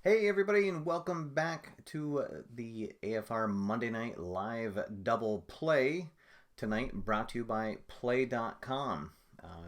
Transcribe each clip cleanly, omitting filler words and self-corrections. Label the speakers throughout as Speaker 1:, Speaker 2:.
Speaker 1: Hey everybody, and welcome back to the AFR Monday Night Live Double Play. Tonight brought to you by Play.com.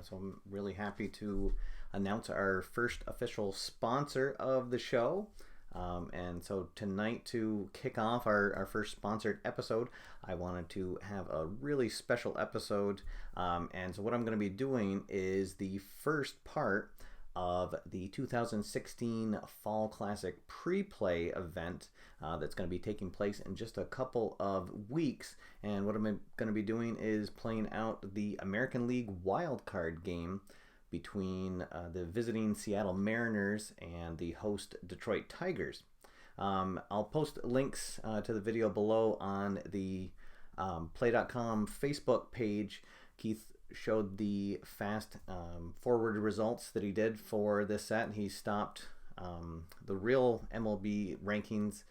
Speaker 1: So I'm really happy to announce our first official sponsor of the show. And so tonight, to kick off our first sponsored episode, I wanted to have a really special episode. And so what I'm going to be doing is the first part of the 2016 Fall Classic pre-play event that's going to be taking place in just a couple of weeks. And what I'm going to be doing is playing out the American League wildcard game between the visiting Seattle Mariners and the host Detroit Tigers. I'll post links to the video below on the Play.com Facebook page. Keith showed the fast forward results that he did for this set. He stopped the real MLB rankings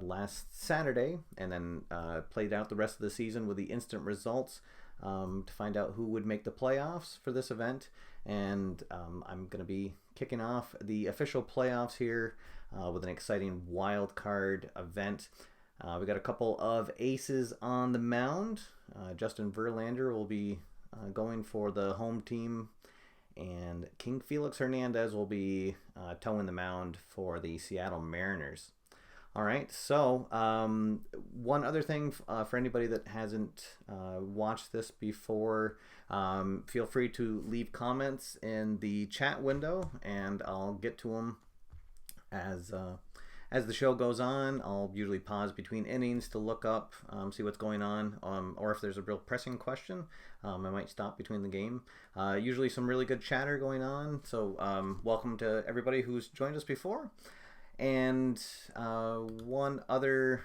Speaker 1: last Saturday and then played out the rest of the season with the instant results to find out who would make the playoffs for this event. And I'm going to be kicking off the official playoffs here with an exciting wild card event. We got a couple of aces on the mound. Justin Verlander will be going for the home team, and King Felix Hernandez will be towing the mound for the Seattle Mariners. All right, so one other thing for anybody that hasn't watched this before, feel free to leave comments in the chat window, and I'll get to them as the show goes on. I'll usually pause between innings to look up, see what's going on, or if there's a real pressing question, I might stop between the game. Usually some really good chatter going on, so welcome to everybody who's joined us before. And one other,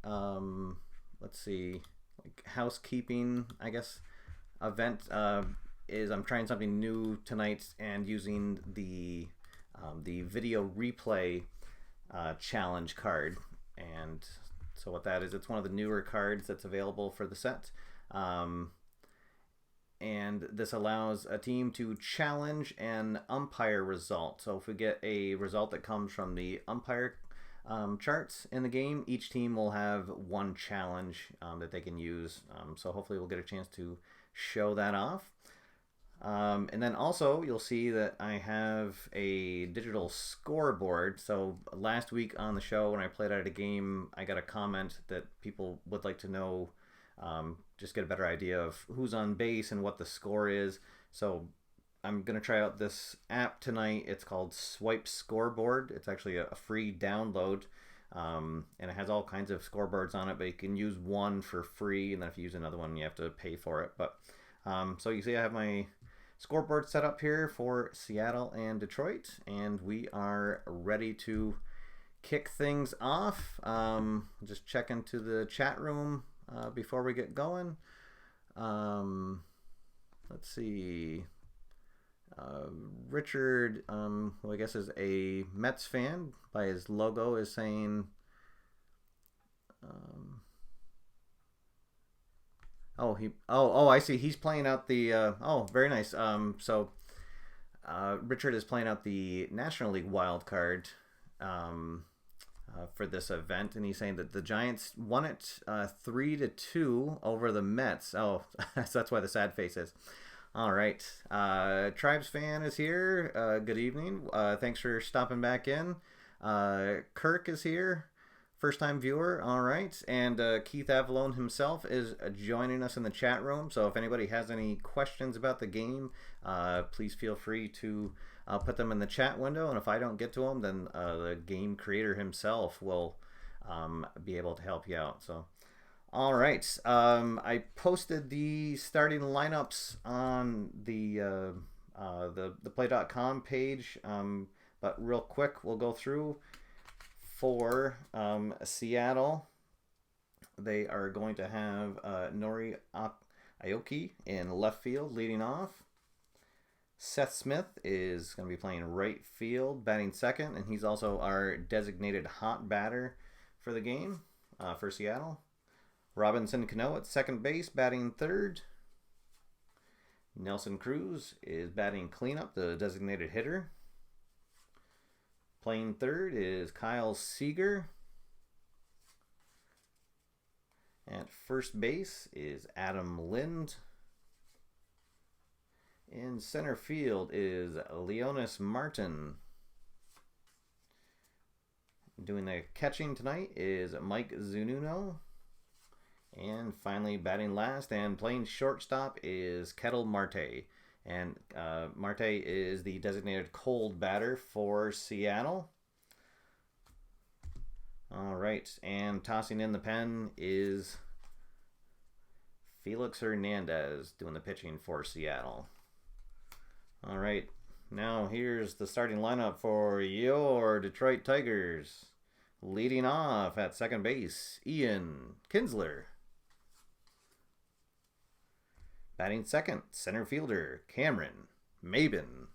Speaker 1: let's see, like housekeeping, I guess, event is I'm trying something new tonight and using the video replay challenge card. And so what that is, it's one of the newer cards that's available for the set, and this allows a team to challenge an umpire result. So if we get a result that comes from the umpire charts in the game, each team will have one challenge that they can use. So hopefully we'll get a chance to show that off. And then also you'll see that I have a digital scoreboard. So last week on the show when I played out a game, I got a comment that people would like to know, just get a better idea of who's on base and what the score is. So I'm going to try out this app tonight. It's called Swipe Scoreboard. It's actually a free download, and it has all kinds of scoreboards on it, but you can use one for free, and then if you use another one, you have to pay for it. But so you see I have my scoreboard set up here for Seattle and Detroit, and we are ready to kick things off. Just check into the chat room before we get going. Let's see. Richard, who I guess is a Mets fan by his logo, is saying, I see. He's playing out the, very nice. So Richard is playing out the National League wild card for this event, and he's saying that the Giants won it 3-2 over the Mets. Oh, so that's why the sad face is. All right. Tribes fan is here. Good evening. Thanks for stopping back in. Kirk is here. First time viewer. All right. And Keith Avalone himself is joining us in the chat room. So if anybody has any questions about the game, please feel free to put them in the chat window. And if I don't get to them, then the game creator himself will be able to help you out. So, all right. I posted the starting lineups on the Play.com page. But real quick, we'll go through. For Seattle, they are going to have Nori Aoki in left field leading off. Seth Smith is going to be playing right field, batting second, and he's also our designated hot batter for the game for Seattle. Robinson Cano at second base, batting third. Nelson Cruz is batting cleanup, the designated hitter. Playing third is Kyle Seager. At first base is Adam Lind. In center field is Leonis Martin. Doing the catching tonight is Mike Zunino. And finally, batting last and playing shortstop is Ketel Marte. And Marte is the designated cold batter for Seattle. All right, and tossing in the pen is Felix Hernandez doing the pitching for Seattle. All right, now here's the starting lineup for your Detroit Tigers. Leading off at second base, Ian Kinsler. Batting second, center fielder, Cameron Maben.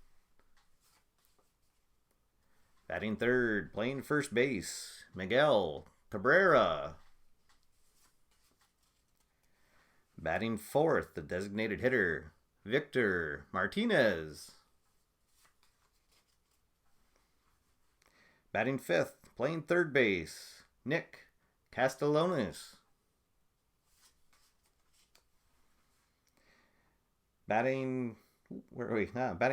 Speaker 1: Batting third, playing first base, Miguel Cabrera. Batting fourth, the designated hitter, Victor Martinez. Batting fifth, playing third base, Nick Castellanos. Batting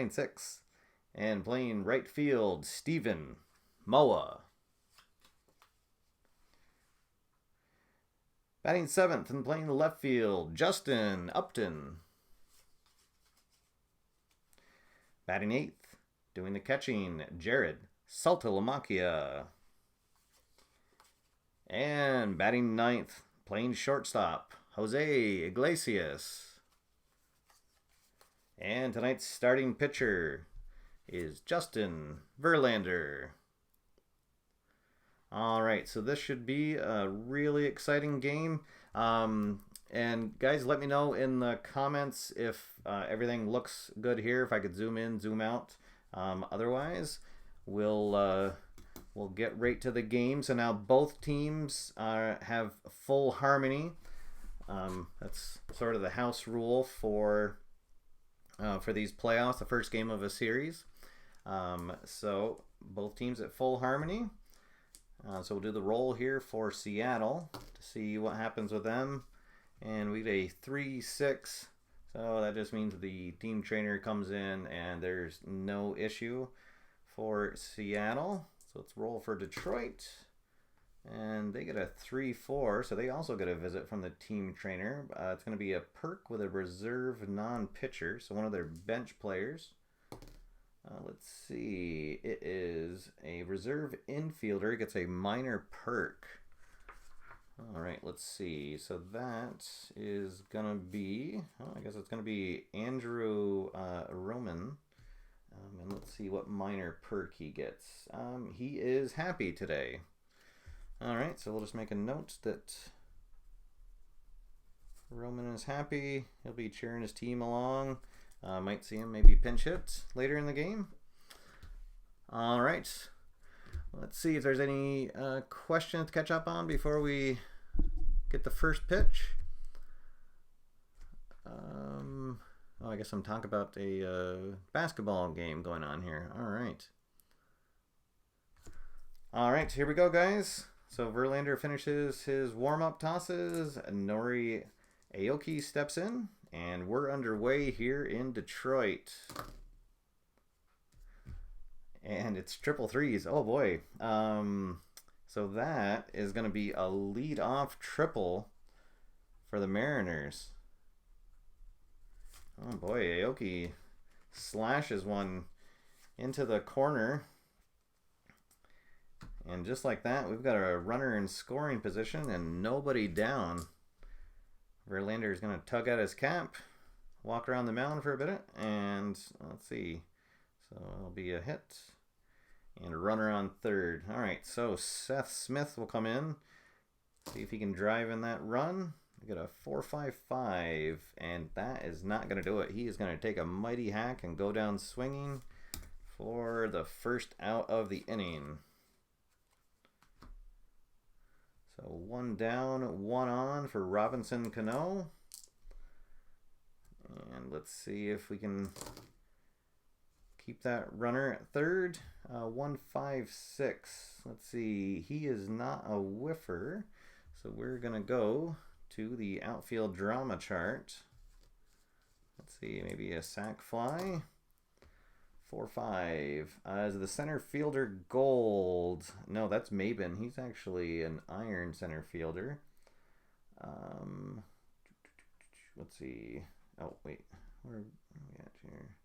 Speaker 1: sixth, and playing right field, Stephen Moa. Batting seventh and playing left field, Justin Upton. Batting eighth, doing the catching, Jared Saltalamacchia. And batting ninth, playing shortstop, Jose Iglesias. And tonight's starting pitcher is Justin Verlander. All right, so this should be a really exciting game. And guys, let me know in the comments if everything looks good here, if I could zoom in, zoom out. Otherwise, we'll get right to the game. So now both teams have full harmony. That's sort of the house rule for these playoffs, the first game of a series. So both teams at full harmony. So we'll do the roll here for Seattle to see what happens with them. And we get a 3-6. So that just means the team trainer comes in and there's no issue for Seattle. So let's roll for Detroit. And they get a 3-4. So they also get a visit from the team trainer. It's going to be a perk with a reserve non-pitcher. So one of their bench players. Let's see. It is a reserve infielder. It gets a minor perk. All right, let's see. So that is going to be, I guess it's going to be Andrew Roman. And let's see what minor perk he gets. He is happy today. All right, so we'll just make a note that Roman is happy. He'll be cheering his team along. Might see him maybe pinch hit later in the game. All right. Let's see if there's any questions to catch up on before we get the first pitch. I guess I'm talking about a basketball game going on here. All right. All right, here we go, guys. So Verlander finishes his warm-up tosses. Nori Aoki steps in. And we're underway here in Detroit. And it's triple threes. Oh, boy. So that is going to be a lead-off triple for the Mariners. Oh, boy. Aoki slashes one into the corner. And just like that, we've got a runner in scoring position and nobody down. Verlander is going to tug at his cap, walk around the mound for a bit, and let's see. So it'll be a hit and a runner on third. All right, so Seth Smith will come in, see if he can drive in that run. We got a 4.55, and that is not going to do it. He is going to take a mighty hack and go down swinging for the first out of the inning. So one down, one on for Robinson Cano. And let's see if we can keep that runner at third. 156. Let's see. He is not a whiffer. So we're going to go to the outfield drama chart. Let's see. Maybe a sac fly. 4-5. Is the center fielder gold? No, that's Mabin. He's actually an iron center fielder. Let's see. Oh, wait. Where are we at here?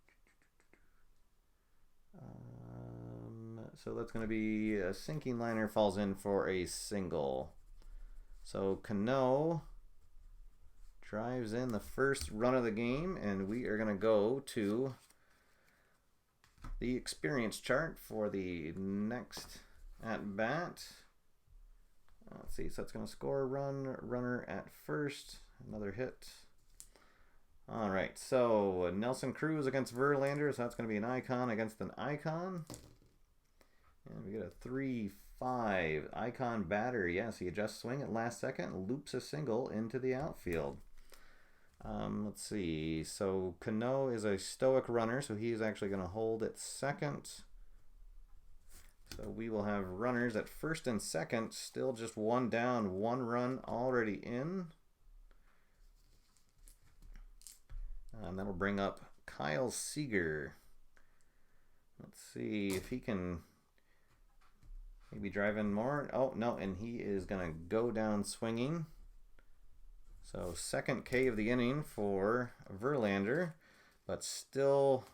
Speaker 1: So that's going to be a sinking liner falls in for a single. So Cano drives in the first run of the game, and we are going to go to the experience chart for the next at bat. Let's see, so that's going to score a run, runner at first, another hit. All right, so Nelson Cruz against Verlander, so that's going to be an icon against an icon. And we get a 3-5 icon batter. Yes, he adjusts swing at last second, loops a single into the outfield. Let's see. So Cano is a stoic runner, so he's actually going to hold at second. So we will have runners at first and second, still just one down, one run already in. And that'll bring up Kyle Seager. Let's see if he can maybe drive in more. Oh, no, and he is going to go down swinging. So second K of the inning for Verlander, but still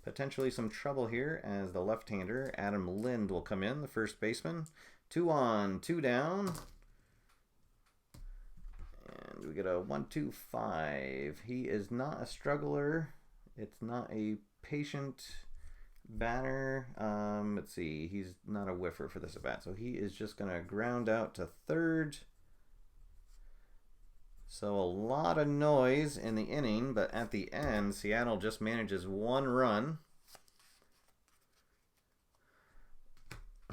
Speaker 1: potentially some trouble here as the left-hander, Adam Lind, will come in, the first baseman. 2 on, 2 down. And we get a 1-2-5. He is not a struggler. It's not a patient batter. Let's see. He's not a whiffer for this at bat. So he is just going to ground out to third. So a lot of noise in the inning, but at the end, Seattle just manages 1 run.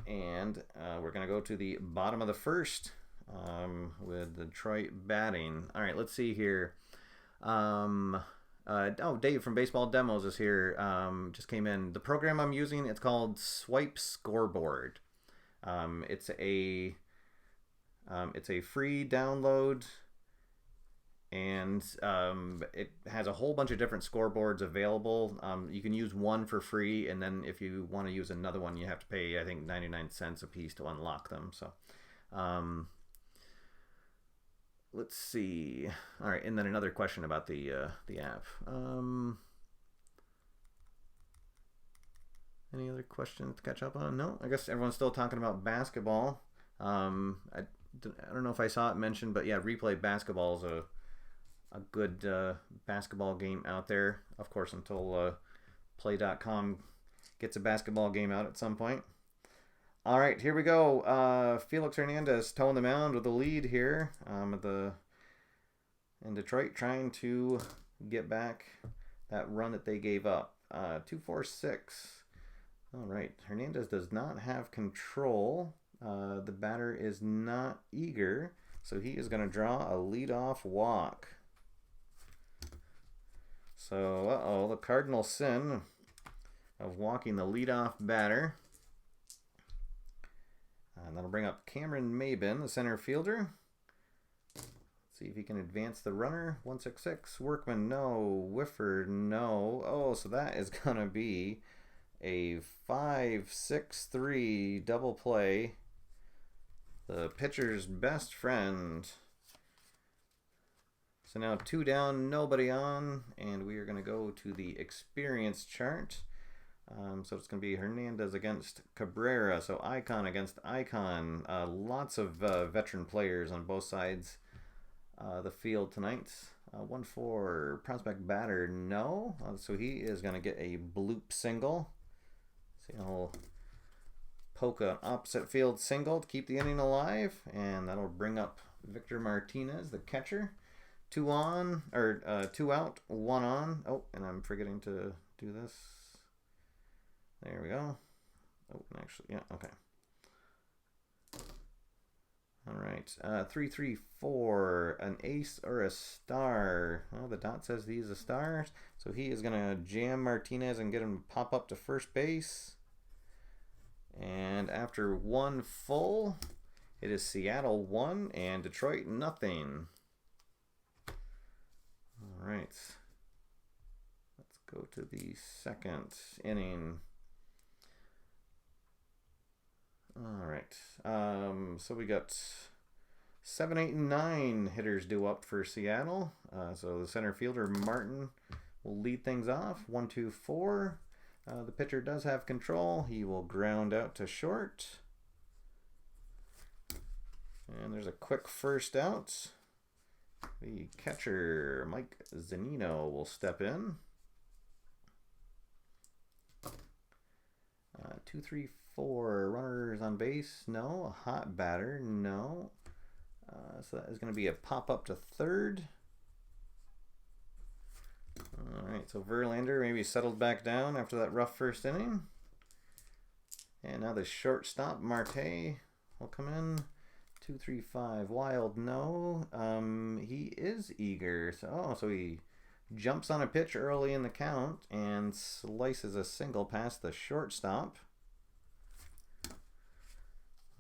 Speaker 1: And we're going to go to the bottom of the first with Detroit batting. All right, let's see here. Dave from Baseball Demos is here. Just came in. The program I'm using, it's called Swipe Scoreboard. It's a free download. And it has a whole bunch of different scoreboards available. You can use one for free, and then if you want to use another one, you have to pay, I think, 99 cents a piece to unlock them. So, let's see. All right, and then another question about the app. Any other questions to catch up on? No, I guess everyone's still talking about basketball. I don't know if I saw it mentioned, but yeah, Replay Basketball is a good basketball game out there, of course, until play.com gets a basketball game out at some point. All right, here we go. Felix Hernandez towing the mound with the lead here in Detroit, trying to get back that run that they gave up. 2-4-6. All right, Hernandez does not have control. The batter is not eager, so he is going to draw a leadoff walk. So, the cardinal sin of walking the leadoff batter. And that'll bring up Cameron Mabin, the center fielder. Let's see if he can advance the runner. 1-6-6. Workman, no. Whiffer, no. Oh, so that is going to be a 5-6-3 double play. The pitcher's best friend. So now 2 down, nobody on, and we are going to go to the experience chart. So it's going to be Hernandez against Cabrera, so icon against icon. Lots of veteran players on both sides the field tonight. 1-4 prospect batter, no. So he is going to get a bloop single. See, he'll poke an opposite field single to keep the inning alive, and that'll bring up Victor Martinez, the catcher. 2 on, or 2 out, 1 on. Oh, and I'm forgetting to do this. There we go. Oh, actually, yeah, okay. All right, 3-3-4, an ace or a star. Well, the dot says he's a star, So he is going to jam Martinez and get him to pop up to first base. And after one full, it is Seattle 1 and Detroit nothing. All right. Let's go to the second inning. All right. So we got 7, 8, and 9 hitters due up for Seattle. So the center fielder, Martin, will lead things off. 1, 2, 4. The pitcher does have control. He will ground out to short. And there's a quick first out. The catcher, Mike Zunino, will step in. 2, 3, 4. Runners on base? No. A hot batter? No. So that is going to be a pop up to third. All right, so Verlander maybe settled back down after that rough first inning. And now the shortstop, Marte, will come in. 2, 3, 5. Wild, no. He is eager. So he jumps on a pitch early in the count and slices a single past the shortstop.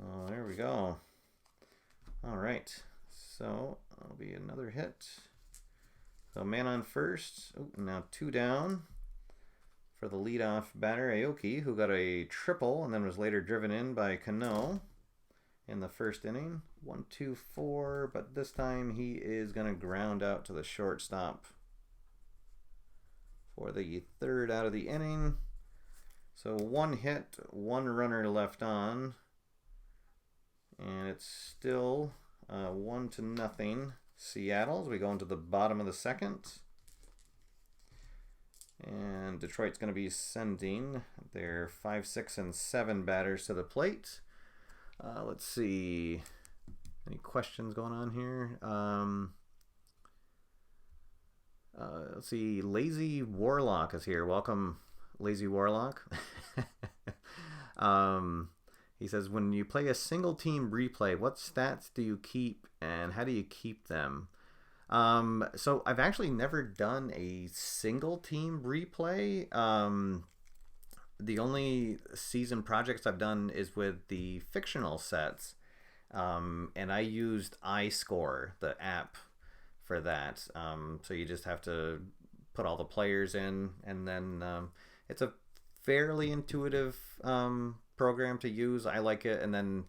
Speaker 1: Oh, there we go. All right, so that'll be another hit. So man on first. Oh, now 2 down for the leadoff batter, Aoki, who got a triple and then was later driven in by Cano in the first inning. 1, 2, 4, but this time he is going to ground out to the shortstop for the third out of the inning. So 1 hit, 1 runner left on, and it's still 1-0 Seattle as we go into the bottom of the second. And Detroit's going to be sending their 5, 6, and 7 batters to the plate. Let's see. Any questions going on here? Let's see. Lazy Warlock is here. Welcome, Lazy Warlock. He says, when you play a single team replay, what stats do you keep and how do you keep them? So I've actually never done a single team replay. The only season projects I've done is with the fictional sets. And I used iScore, the app, for that. So you just have to put all the players in, and then it's a fairly intuitive program to use. I like it, and then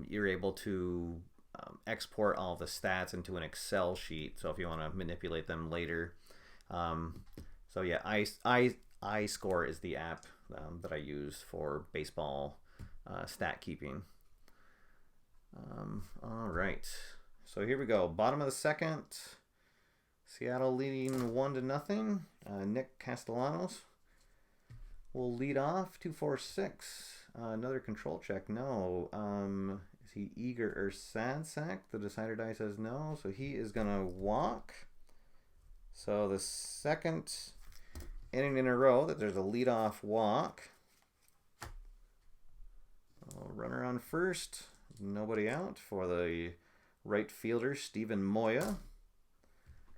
Speaker 1: you're able to export all the stats into an Excel sheet. So if you want to manipulate them later, so yeah, iScore is the app that I use for baseball stat keeping. All right, so here we go. Bottom of the second. Seattle leading 1-0. Nick Castellanos will lead off. 2, 4, 6. Another control check. No. Is he eager or sad sack? The decider die says no. So he is going to walk. So the second inning in a row that there's a leadoff walk. Runner on first. Nobody out for the right fielder, Steven Moya.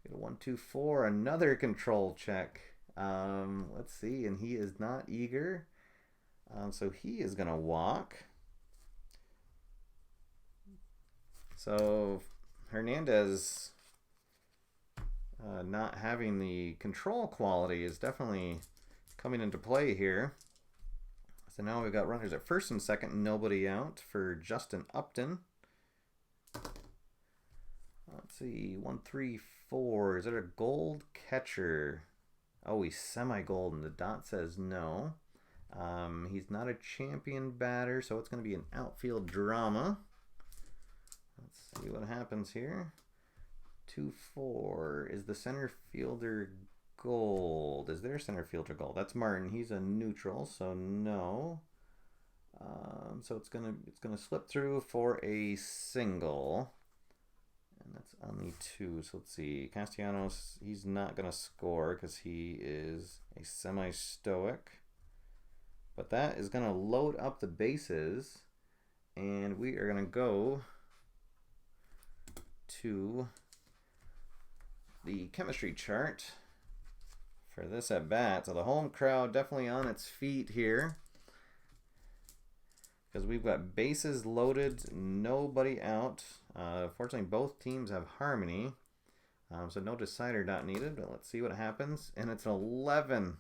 Speaker 1: Get a 1, 2, 4. Another control check. Let's see, and he is not eager. So he is going to walk. So Hernandez not having the control quality is definitely coming into play here. So now we've got runners at first and second, nobody out for Justin Upton. Let's see, 1, 3, 4. Is it a gold catcher? Oh, he's semi-gold, and the dot says no. He's not a champion batter, so it's going to be an outfield drama. Let's see what happens here. 2, 4. Is the center fielder gold? Is there a center fielder gold? That's Martin. He's a neutral, so no. So it's gonna slip through for a single. And that's only 2. So let's see. Castellanos, he's not going to score because he is a semi-stoic. But that is going to load up the bases. And we are going to go to the chemistry chart for this at bat. So the home crowd definitely on its feet here, because we've got bases loaded, nobody out. Fortunately, both teams have harmony, so no decider not needed. But let's see what happens. And it's an 11.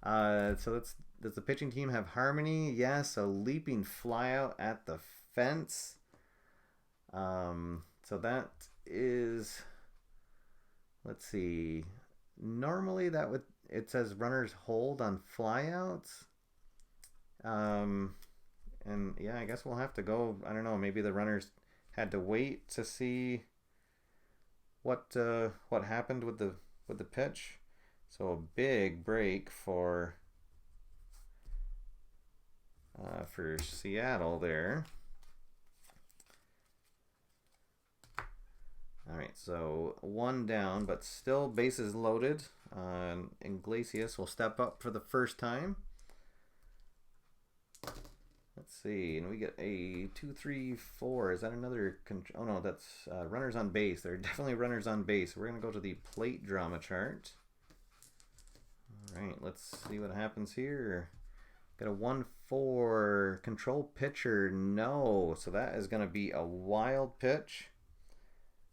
Speaker 1: So does the pitching team have harmony? Yes, a leaping flyout at the fence. So that is, let's see. Normally it says runners hold on flyouts. And yeah, I guess we'll have to go. I don't know. Maybe the runners had to wait to see what happened with the pitch. So a big break for Seattle there. All right, so one down, but still bases loaded. Iglesias will step up for the first time. Let's see, and we get a 2, 3, 4. Is that another? Oh no, that's runners on base. There are definitely runners on base. We're gonna go to the plate drama chart. All right, let's see what happens here. Got a 1-4 control pitcher. No, so that is gonna be a wild pitch.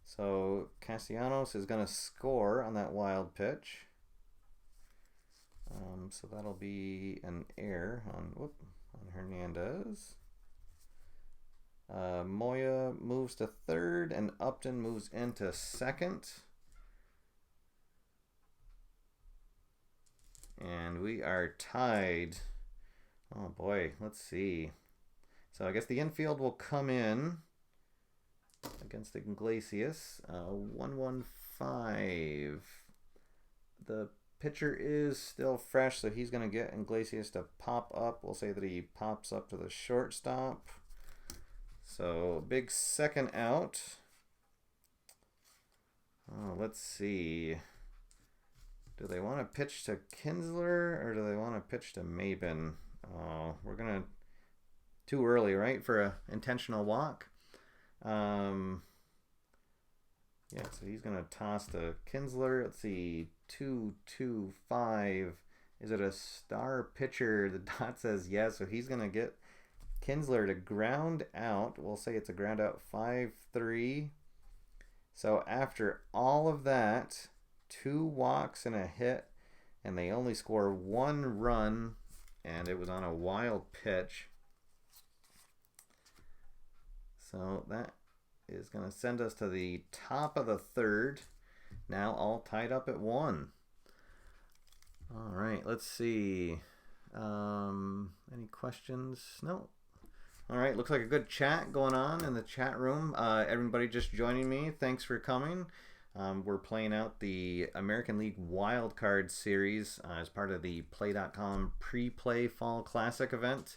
Speaker 1: So Castellanos is gonna score on that wild pitch. So that'll be an error on Hernandez. Moya moves to third, and Upton moves into second. And we are tied. Oh boy, let's see. So I guess the infield will come in against Iglesias. 1-1-5. The pitcher is still fresh, so he's going to get Iglesias to pop up. We'll say that he pops up to the shortstop. So big second out. Oh, let's see. Do they want to pitch to Kinsler or do they want to pitch to Maben? Oh, we're going to... Too early, right, for an intentional walk. Yeah, so he's going to toss to Kinsler. Let's see, 2-2-5. Is it a star pitcher? The dot says yes, so he's going to get Kinsler to ground out. We'll say it's a ground out 5-3. So after all of that, 2 walks and a hit, and they only score 1 run, and it was on a wild pitch. So that is going to send us to the top of the third. Now all tied up at 1. All right, let's see. Any questions? No. All right, looks like a good chat going on in the chat room. Everybody just joining me, thanks for coming. We're playing out the American League Wild Card Series as part of the Play.com Pre-Play Fall Classic event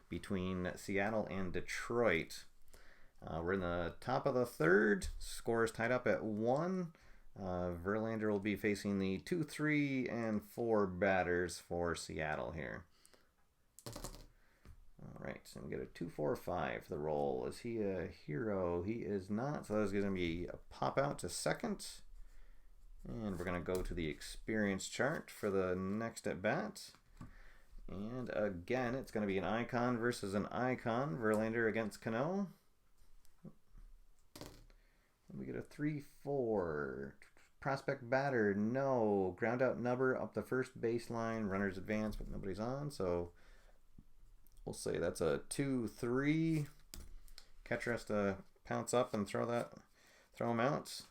Speaker 1: between Seattle and Detroit. We're in the top of the third. Score is tied up at 1. Verlander will be facing the 2, 3, and 4 batters for Seattle here. All right, so we get a 2-4-5 for the roll. Is he a hero? He is not. So that's going to be a pop out to second. And we're going to go to the experience chart for the next at bat. And again, it's going to be an icon versus an icon. Verlander against Cano. We get a 3-4. Prospect batter, no. Ground out number up the first baseline. Runners advance, but nobody's on. So we'll say that's a 2-3. Catcher has to pounce up and throw him out.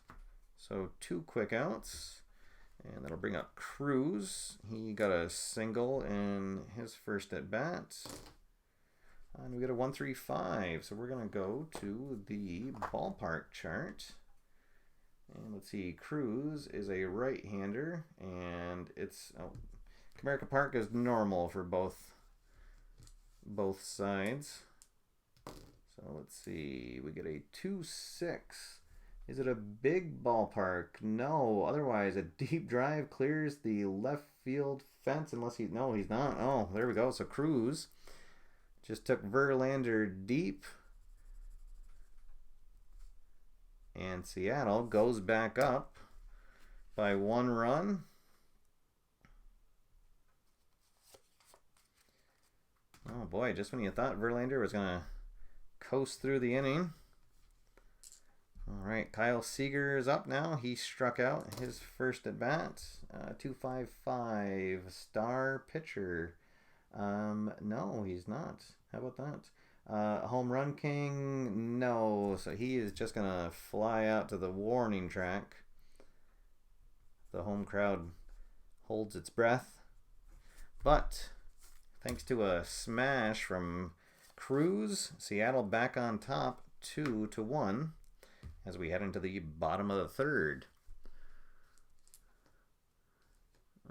Speaker 1: So 2 quick outs. And that'll bring up Cruz. He got a single in his first at bat. And we get a 1-3-5. So we're going to go to the ballpark chart. And let's see, Cruz is a right-hander. And it's Comerica Park is normal for both sides. So let's see, we get a 2-6. Is it a big ballpark? No. Otherwise, a deep drive clears the left field fence unless he's not. Oh, there we go. So Cruz just took Verlander deep. And Seattle goes back up by 1 run. Oh boy, just when you thought Verlander was going to coast through the inning. All right, Kyle Seager is up now. He struck out his first at bat. 255 star pitcher. No, he's not. How about that? Home run king? No. So he is just going to fly out to the warning track. The home crowd holds its breath. But thanks to a smash from Cruz, Seattle back on top 2-1 as we head into the bottom of the third.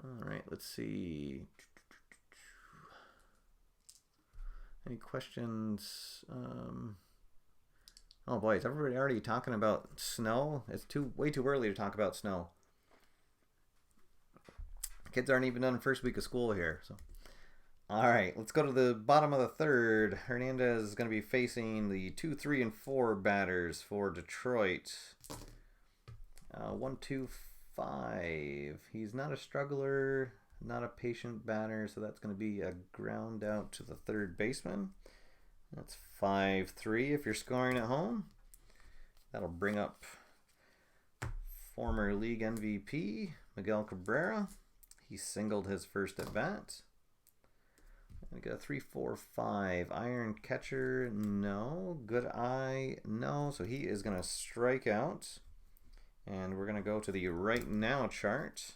Speaker 1: All right, let's see. Any questions? Oh boy, is everybody already talking about snow? It's way too early to talk about snow. Kids aren't even done first week of school here. So, all right, let's go to the bottom of the third. Hernandez is going to be facing the 2, 3, and 4 batters for Detroit. 1, 2, 5. He's not a struggler, not a patient batter, so that's going to be a ground out to the third baseman. That's 5-3 if you're scoring at home. That'll bring up former league MVP Miguel Cabrera. He singled his first at bat. We got a 3, 4, 5. Iron catcher, no. Good eye, no. So he is going to strike out. And we're going to go to the right now chart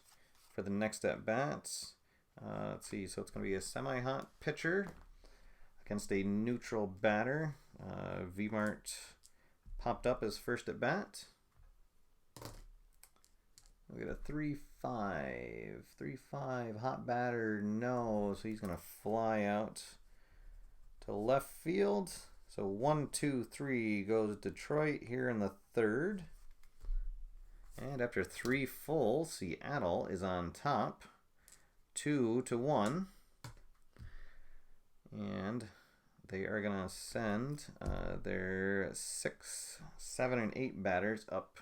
Speaker 1: for the next at bats. Let's see. So it's going to be a semi-hot pitcher against a neutral batter. V-Mart popped up his first at bat. We got a 3-5. 3-5. Hot batter, no. So he's going to fly out to left field. So 1, 2, 3 goes Detroit here in the third. And after 3 full, Seattle is on top 2-1. And they are going to send their 6, 7, and 8 batters up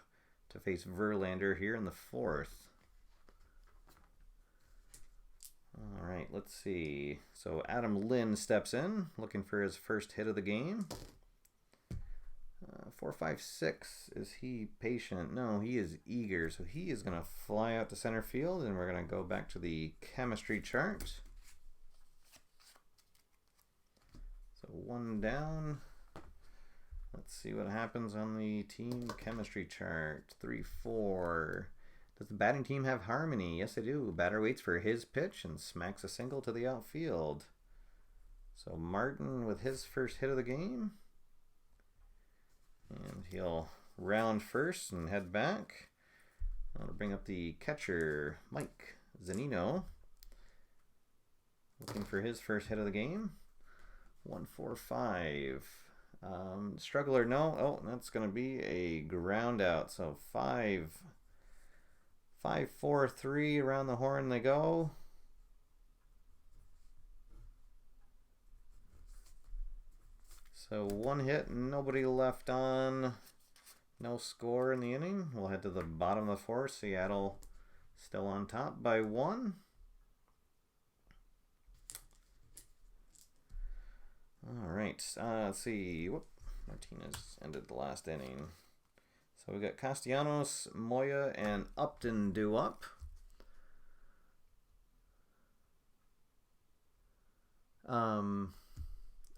Speaker 1: to face Verlander here in the fourth. All right, let's see. So Adam Lynn steps in, looking for his first hit of the game. 4, 5, 6. Is he patient? No, he is eager. So he is going to fly out to center field, and we're going to go back to the chemistry chart. So 1 down. Let's see what happens on the team chemistry chart. 3, 4. Does the batting team have harmony? Yes, they do. Batter waits for his pitch and smacks a single to the outfield. So Martin with his first hit of the game. And he'll round first and head back. I'll bring up the catcher, Mike Zunino. Looking for his first hit of the game. 1, 4, 5. Struggler, no. Oh, that's going to be a ground out. So 5, 4, 3. Around the horn they go. So 1 hit, nobody left on. No score in the inning. We'll head to the bottom of the fourth. Seattle still on top by 1. All right. Let's see. Whoop. Martinez ended the last inning. So we got Castellanos, Moya, and Upton due up.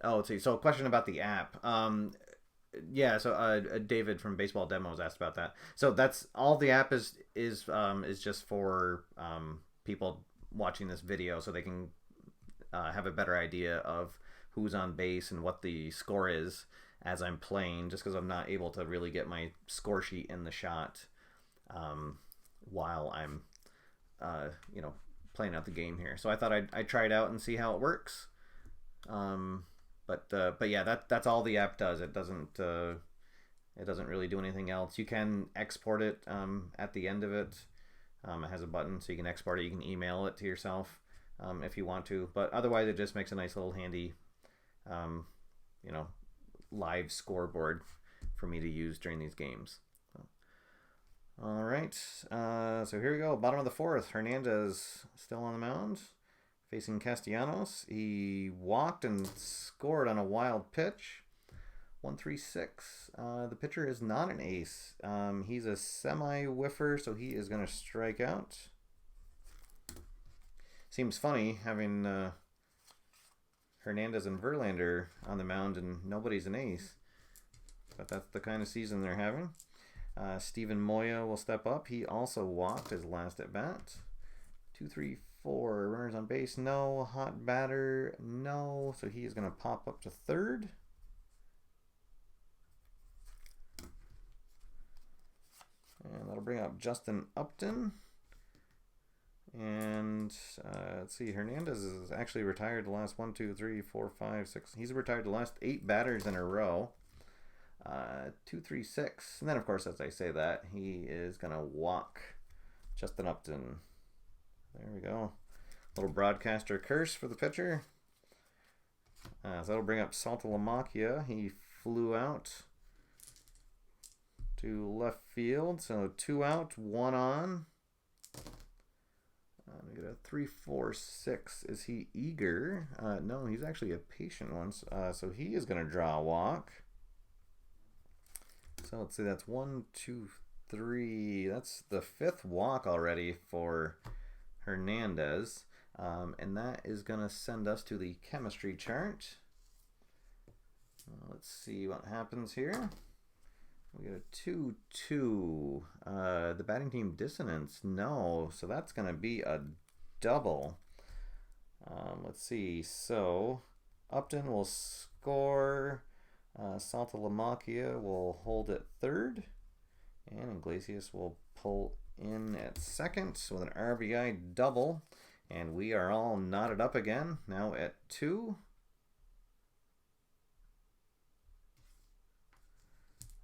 Speaker 1: Oh, let's see. So a question about the app. Yeah. So David from Baseball Demos asked about that. So that's all the app is just for people watching this video, so they can have a better idea of who's on base and what the score is as I'm playing. Just because I'm not able to really get my score sheet in the shot while I'm playing out the game here. So I thought I'd try it out and see how it works. But yeah, that's all the app does. It doesn't really do anything else. You can export it at the end of it. It has a button so you can export it. You can email it to yourself if you want to. But otherwise, it just makes a nice little handy, live scoreboard for me to use during these games. All right, so here we go. Bottom of the fourth. Hernandez still on the mound, facing Castellanos. He walked and scored on a wild pitch. 1-3-6. The pitcher is not an ace. He's a semi-whiffer, so he is going to strike out. Seems funny having Hernandez and Verlander on the mound and nobody's an ace. But that's the kind of season they're having. Steven Moya will step up. He also walked his last at bat. 2-3-4. Runners on base, no. Hot batter, no. So he is going to pop up to third. And that'll bring up Justin Upton. And let's see, Hernandez is actually retired the last 1, 2, 3, 4, 5, 6. He's retired the last 8 batters in a row. 2-3-6. And then, of course, as I say that, he is going to walk Justin Upton. There we go. Little broadcaster curse for the pitcher. So that'll bring up Saltalamacchia. He flew out to left field. So 2 out, 1 on. We get a 3-4-6. Is he eager? No, he's actually a patient one. So he is going to draw a walk. So let's see, that's 1, 2, 3. That's the 5th walk already for Hernandez. And that is going to send us to the chemistry chart. Let's see what happens here. We get a 2-2. The batting team dissonance, no. So that's going to be a double. Let's see. So Upton will score. Saltalamacchia will hold at third. And Iglesias will pull in at second with an RBI double. And we are all knotted up again. Now at 2.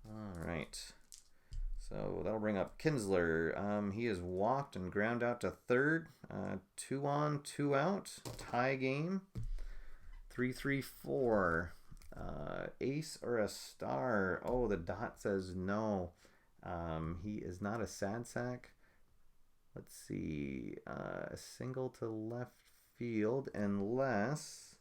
Speaker 1: All right. So that'll bring up Kinsler. He has walked and ground out to third. 2 on, 2 out. Tie game. 3-3-4. Ace or a star? Oh, the dot says no. He is not a sad sack. Let's see. A single to left field unless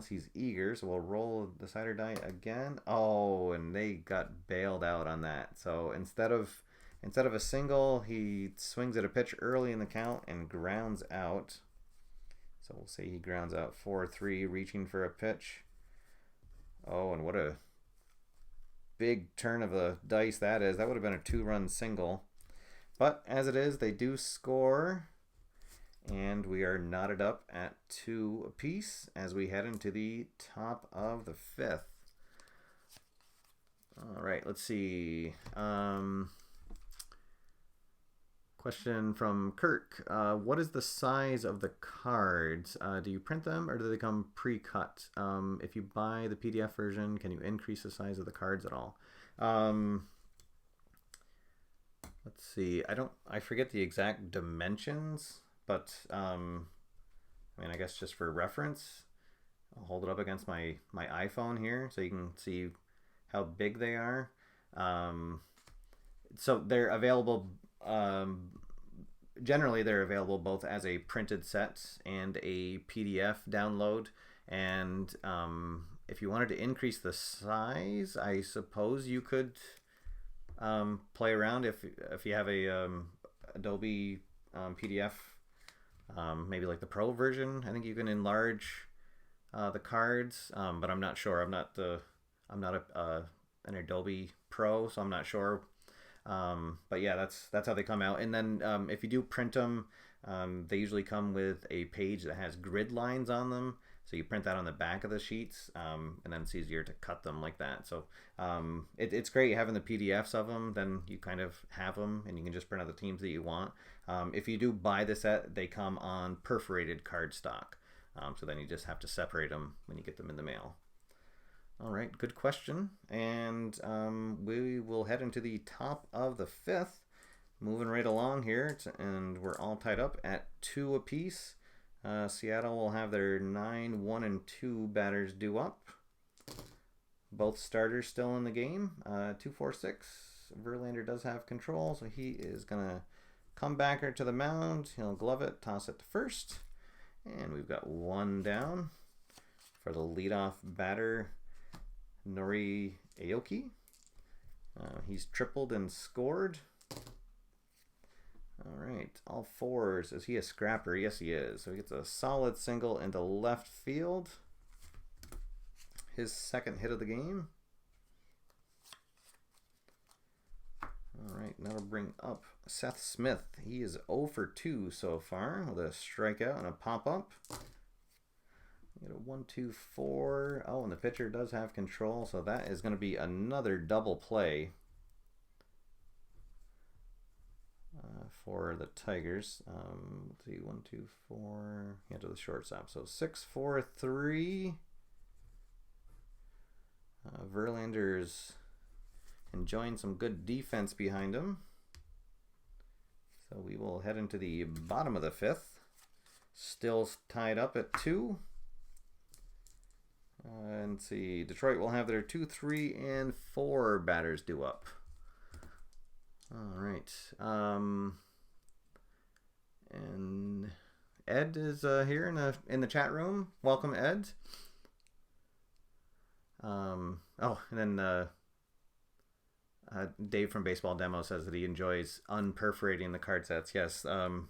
Speaker 1: he's eager. So we'll roll the side or die again. Oh, and they got bailed out on that. So instead of a single, he swings at a pitch early in the count and grounds out. So we'll say he grounds out 4-3, reaching for a pitch. Oh, and what a big turn of the dice that is. That would have been a 2-run single. But as it is, they do score. And we are knotted up at 2 apiece as we head into the top of the 5th. All right, let's see. Question from Kirk. What is the size of the cards? Do you print them or do they come pre-cut? If you buy the PDF version, can you increase the size of the cards at all? Let's see. I forget the exact dimensions, but I mean, I guess just for reference, I'll hold it up against my iPhone here so you can see how big they are. So they're available. Generally, they're available both as a printed set and a PDF download. And if you wanted to increase the size, I suppose you could play around if you have a Adobe PDF, maybe like the Pro version. I think you can enlarge the cards, but I'm not sure. I'm not an Adobe Pro, so I'm not sure. But yeah, that's how they come out. And then if you do print them, they usually come with a page that has grid lines on them. So you print that on the back of the sheets, and then it's easier to cut them like that. So it's great having the PDFs of them. Then you kind of have them, and you can just print out the teams that you want. If you do buy the set, they come on perforated cardstock. So then you just have to separate them when you get them in the mail. All right, good question. And we will head into the top of the 5th. Moving right along here, and we're all tied up at 2 apiece. Seattle will have their 9, 1, and 2 batters due up. Both starters still in the game. 2-4-6. Verlander does have control, so he is going to Comebacker to the mound. He'll glove it, toss it to first. And we've got one down for the leadoff batter, Nori Aoki. He's tripled and scored. All right, all fours. Is he a scrapper? Yes, he is. So he gets a solid single into left field. His second hit of the game. All right, that'll bring up Seth Smith. He is 0 for 2 so far with a strikeout and a pop-up. Get a 1-2-4. Oh, and the pitcher does have control, so that is going to be another double play for the Tigers. Let's see, 1-2-4. Yeah, to the shortstop. So 6-4-3. Verlander's enjoying some good defense behind him. So we will head into the bottom of the fifth. Still tied up at 2. And let's see, Detroit will have their 2, 3, and 4 batters due up. All right. And Ed is here in the chat room. Welcome, Ed. Oh, and then Dave from Baseball Demo says that he enjoys unperforating the card sets. Yes, one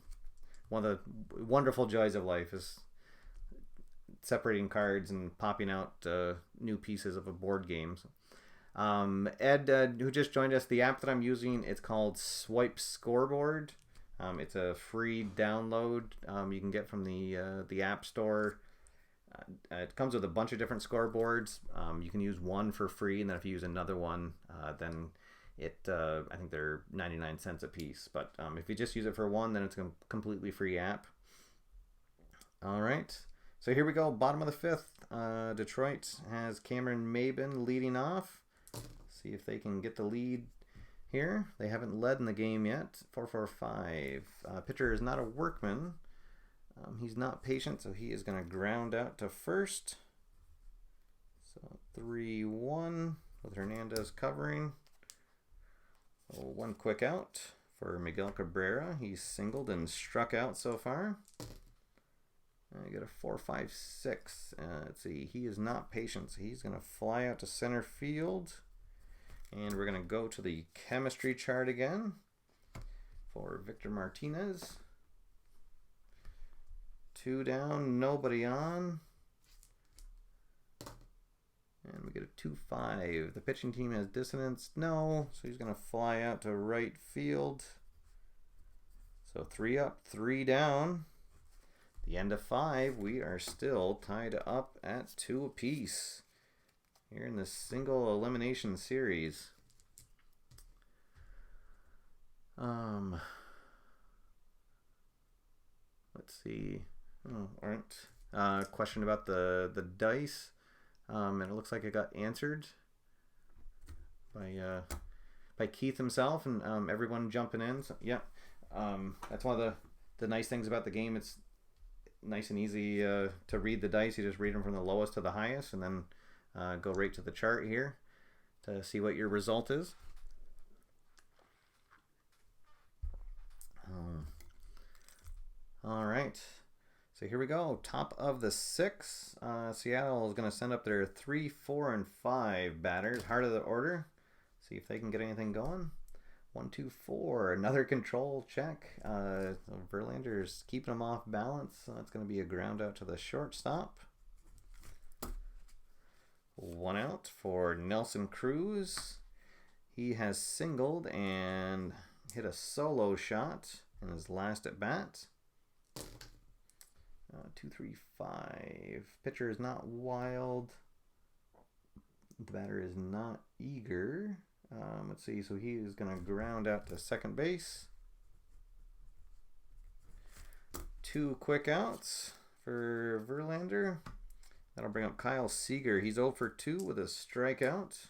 Speaker 1: of the wonderful joys of life is separating cards and popping out new pieces of a board game. Ed, who just joined us, the app that I'm using, it's called Swipe Scoreboard. It's a free download you can get from the App Store. It comes with a bunch of different scoreboards. You can use one for free, and then if you use another one, then I think they're 99 cents a piece. But if you just use it for one, then it's a completely free app. All right. So here we go, bottom of the fifth. Detroit has Cameron Maben leading off. See if they can get the lead here. They haven't led in the game yet. 4-4-5. Pitcher is not a workman. He's not patient, so he is going to ground out to first. So 3-1 with Hernandez covering. So one quick out for Miguel Cabrera. He's singled and struck out so far. I get a 4-5-6. Let's see, he is not patient, so he's going to fly out to center field. And we're going to go to the chemistry chart again for Victor Martinez. 2 down, nobody on. And we get a 2-5. The pitching team has dissonance. No, so he's going to fly out to right field. So 3 up, 3 down. The end of 5, we are still tied up at 2 apiece here in the single elimination series. Let's see. Oh, all right. Question about the dice, and it looks like it got answered by Keith himself, and everyone jumping in. So, yeah, that's one of the nice things about the game. It's nice and easy to read the dice. You just read them from the lowest to the highest, and then go right to the chart here to see what your result is. All right, so here we go. Top of the 6. Seattle is going to send up their 3, 4, and 5 batters. Heart of the order. See if they can get anything going. 1, 2, 4. Another control check. Verlander's keeping them off balance. So that's going to be a ground out to the shortstop. 1 out for Nelson Cruz. He has singled and hit a solo shot in his last at bat. 2, 3, 5. Pitcher is not wild. The batter is not eager. Let's see. So he is going to ground out to second base. 2 quick outs for Verlander. That'll bring up Kyle Seager. He's 0 for 2 with a strikeout.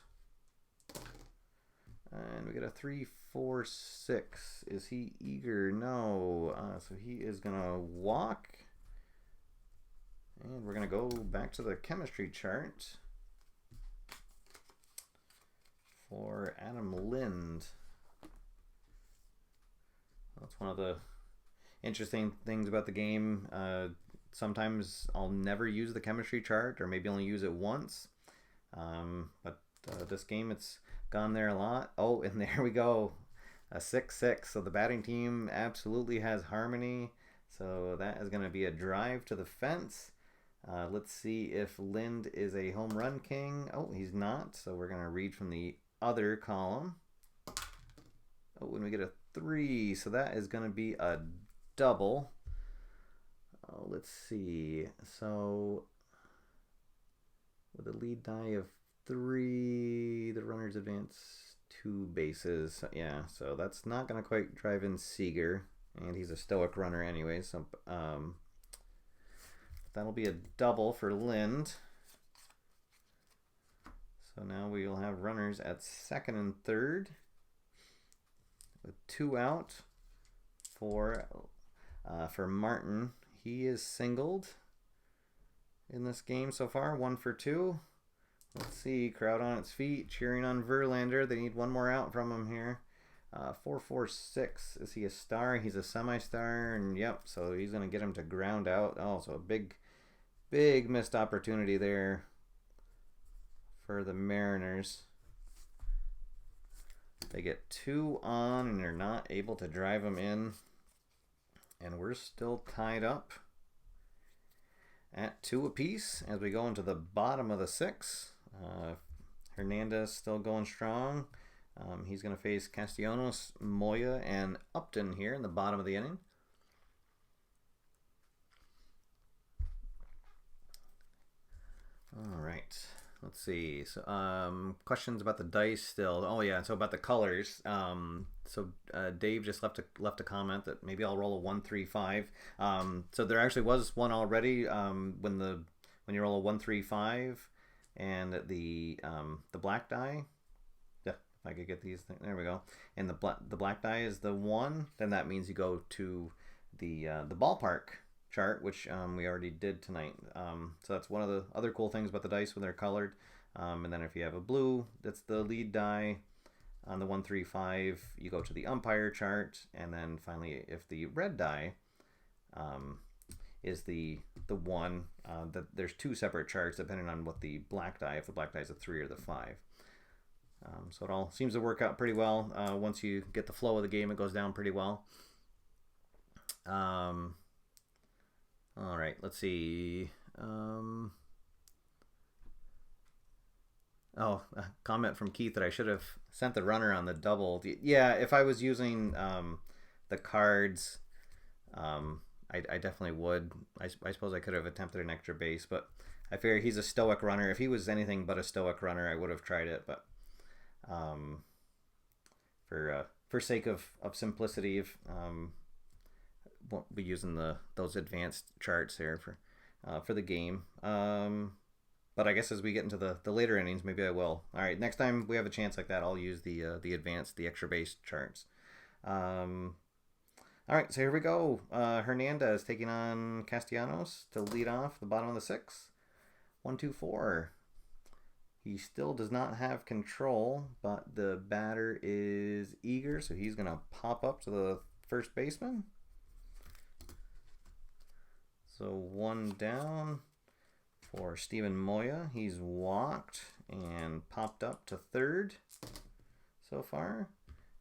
Speaker 1: And we get a 3-4-6. Is he eager? No. So he is going to walk. And we're going to go back to the chemistry chart for Adam Lind. That's It's one of the interesting things about the game. Sometimes I'll never use the chemistry chart, or maybe only use it once. But this game, it's gone there a lot. Oh, and there we go. A 6-6. So the batting team absolutely has harmony. So that is going to be a drive to the fence. Let's see if Lind is a home run king. Oh, he's not. So we're going to read from the other column. Oh, and we get a 3. So that is going to be a double. Oh, let's see. So with a lead die of 3, the runners advance 2 bases. Yeah, so that's not going to quite drive in Seager. And he's a stoic runner anyway. So that'll be a double for Lind. So now we will have runners at second and third with 2 out for Martin. He is singled in this game so far, 1 for 2. Let's see, crowd on its feet, cheering on Verlander. They need 1 more out from him here. 4-4-6. Is he a star? He's a semi-star, and yep. So he's gonna get him to ground out. Oh, so a big missed opportunity there for the Mariners. They get 2 on, and they're not able to drive him in. And we're still tied up at 2 apiece as we go into the bottom of the 6th. Hernandez still going strong. He's going to face Castellanos, Moya, and Upton here in the bottom of the inning. All right. Let's see. So, questions about the dice still. Oh yeah. So about the colors. Dave just left a comment that maybe I'll roll a 1-3-5. So there actually was one already. When you roll a 1-3-5, and the black die. Yeah, if I could get these things. There we go. And the black die is the 1. Then that means you go to the ballpark chart, which we already did tonight. So that's one of the other cool things about the dice when they're colored. And then if you have a blue, that's the lead die. On the 1-3-5, you go to the umpire chart, and then finally, if the red die is the 1, that there's 2 separate charts depending on what the black die. If the black die is a 3 or the 5. So it all seems to work out pretty well. Once you get the flow of the game, it goes down pretty well. All right, let's see. A comment from Keith that I should have sent the runner on the double. Yeah, if I was using the cards, I definitely would. I suppose I could have attempted an extra base, but I figure he's a stoic runner. If he was anything but a stoic runner, I would have tried it. But for sake of simplicity, won't be using those advanced charts here for the game. But I guess as we get into the later innings, maybe I will. All right, next time we have a chance like that, I'll use the advanced, the extra base charts. All right, so here we go. Hernandez taking on Castellanos to lead off the bottom of the 6th. 1-2-4. He still does not have control, but the batter is eager, so he's going to pop up to the first baseman. So 1 down for Steven Moya. He's walked and popped up to third so far.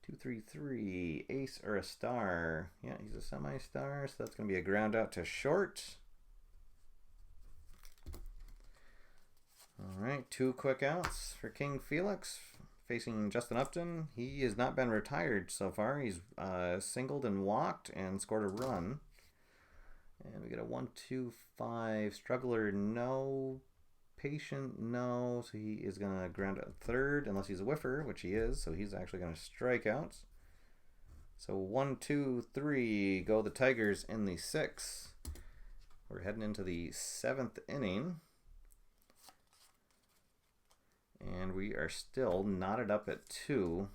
Speaker 1: 2-3-3. Ace or a star. Yeah, he's a semi-star, so that's going to be a ground out to short. All right, 2 quick outs for King Felix facing Justin Upton. He has not been retired so far. He's singled and walked and scored a run. And we get a 1-2-5. Struggler, no. Patient, no. So he is going to ground out third, unless he's a whiffer, which he is. So he's actually going to strike out. So 1-2-3. Go the Tigers in the 6th. We're heading into the 7th inning. And we are still knotted up at 2.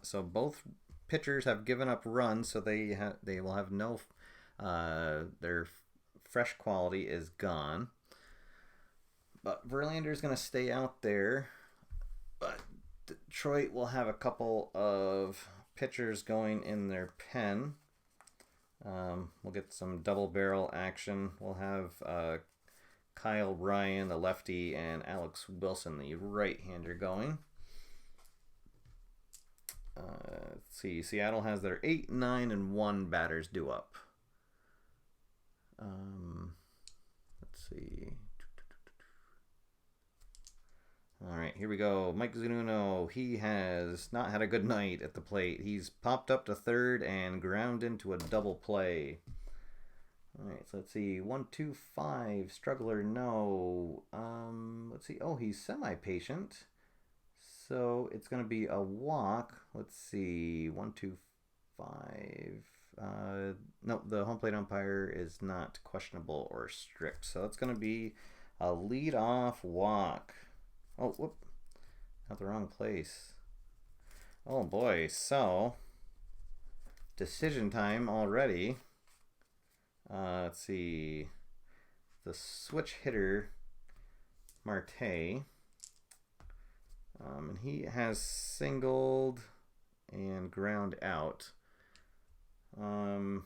Speaker 1: So both pitchers have given up runs, so they will have no... their fresh quality is gone. But Verlander is going to stay out there. But Detroit will have a couple of pitchers going in their pen. We'll get some double barrel action. We'll have Kyle Ryan, the lefty, and Alex Wilson, the right-hander, going. Let's see. Seattle has their 8, 9, and 1 batters due up. Let's see. All right, here we go. Mike Zunino, he has not had a good night at the plate. He's popped up to third and ground into a double play. All right, so let's see. 1, 2, 5. Struggler, no. Let's see. Oh, he's semi-patient. So it's going to be a walk. Let's see. 1, 2, 5. No, the home plate umpire is not questionable or strict. So that's going to be a lead-off walk. Oh, whoop. Got the wrong place. Oh, boy. So, decision time already. Let's see. The switch hitter, Marte. And he has singled and ground out. I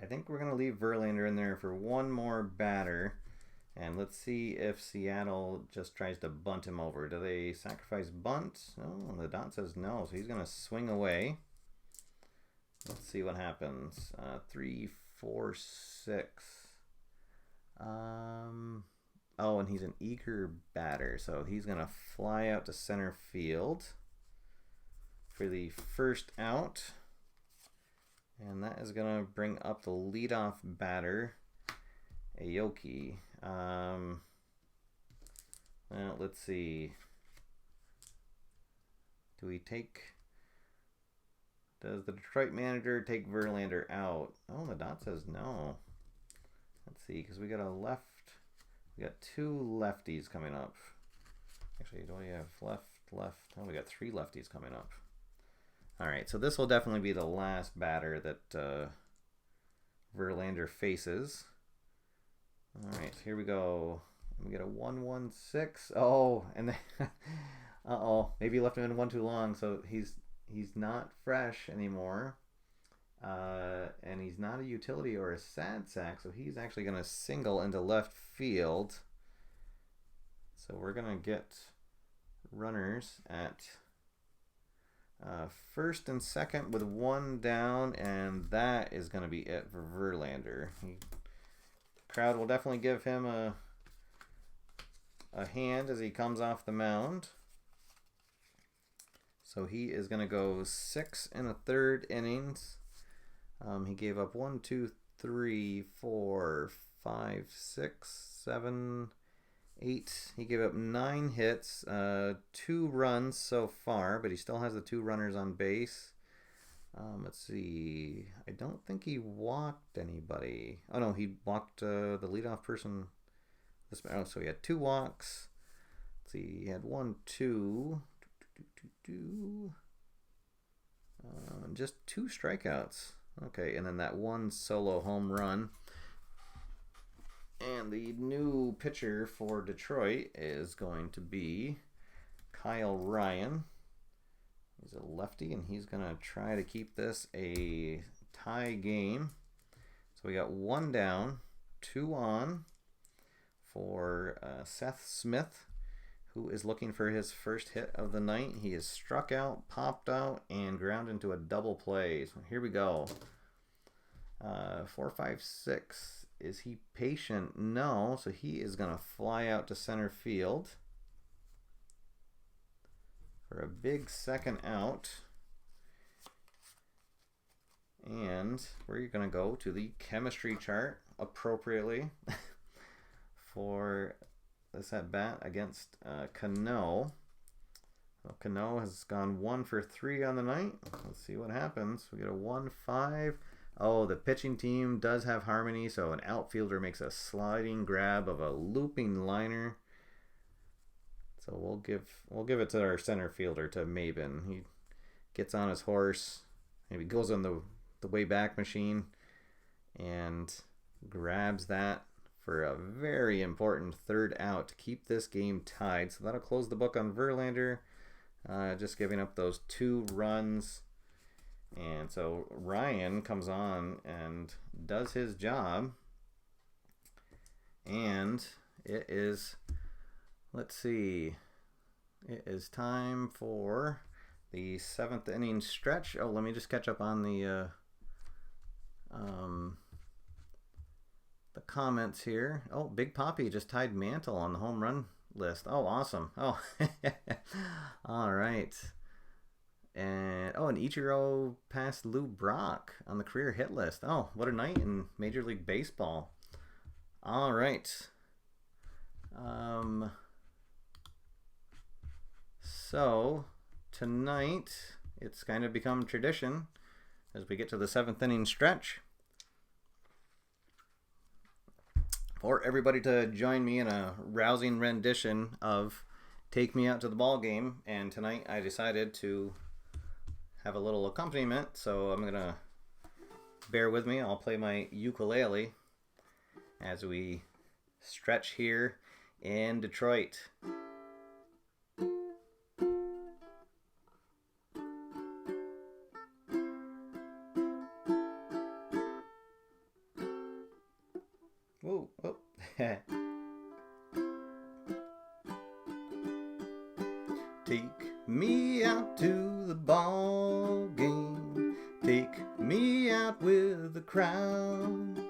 Speaker 1: think we're going to leave Verlander in there for one more batter. And let's see if Seattle just tries to bunt him over. Do they sacrifice bunt? Oh, the dot says no, so he's going to swing away. Let's see what happens. 3, 4, 6. Oh, and he's an eager batter, so he's going to fly out to center field for the first out. And that is going to bring up the leadoff batter, Aoki. Well, let's see. Does the Detroit manager take Verlander out? Oh, the dot says no. Let's see, because we got we got 2 lefties coming up. Actually, do we have left? Oh, we got 3 lefties coming up. All right, so this will definitely be the last batter that Verlander faces. All right, here we go. We get a 1-1-6. Oh, and then maybe you left him in one too long, so he's not fresh anymore. And he's not a utility or a sad sack, so he's actually going to single into left field. So we're going to get runners at first and second with 1 down, and that is going to be it for Verlander. Crowd will definitely give him a hand as he comes off the mound. So he is going to go 6 1/3 innings. He gave up 1, 2, 3, 4, 5, 6, 7, 8. He gave up 9 hits, 2 runs so far, but he still has the 2 runners on base. Let's see. I don't think he walked anybody. Oh, no, he walked the leadoff person. So he had 2 walks. Let's see. He had 1, 2. Just 2 strikeouts. Okay, and then that 1 solo home run. And the new pitcher for Detroit is going to be Kyle Ryan. He's a lefty, and he's going to try to keep this a tie game. So we got 1 down, 2 on for Seth Smith, who is looking for his first hit of the night. He is struck out, popped out, and ground into a double play. So here we go. 4, 5, 6. Is he patient? No. So he is going to fly out to center field for a big second out. And we're going to go to the chemistry chart appropriately for this at bat against Cano. Well, Cano has gone 1 for 3 on the night. Let's see what happens. We get a 1-5. Oh, the pitching team does have harmony, so an outfielder makes a sliding grab of a looping liner. So we'll give it to our center fielder, to Maben. He gets on his horse, maybe goes on the way back machine, and grabs that for a very important third out to keep this game tied. So that'll close the book on Verlander. just giving up those 2 runs. And so Ryan comes on and does his job. And it is, let's see, it is time for the 7th inning stretch. Oh, let me just catch up on the comments here. Oh, Big Poppy just tied Mantle on the home run list. Oh, awesome. Oh, all right. And and Ichiro passed Lou Brock on the career hit list. Oh, what a night in Major League Baseball. All right. So tonight it's kind of become tradition as we get to the 7th inning stretch for everybody to join me in a rousing rendition of Take Me Out to the Ball Game. And tonight I decided to have a little accompaniment, so I'm gonna bear with me. I'll play my ukulele as we stretch here in Detroit. Whoa, oh. Take me out to the ball game. Take me out with the crowd.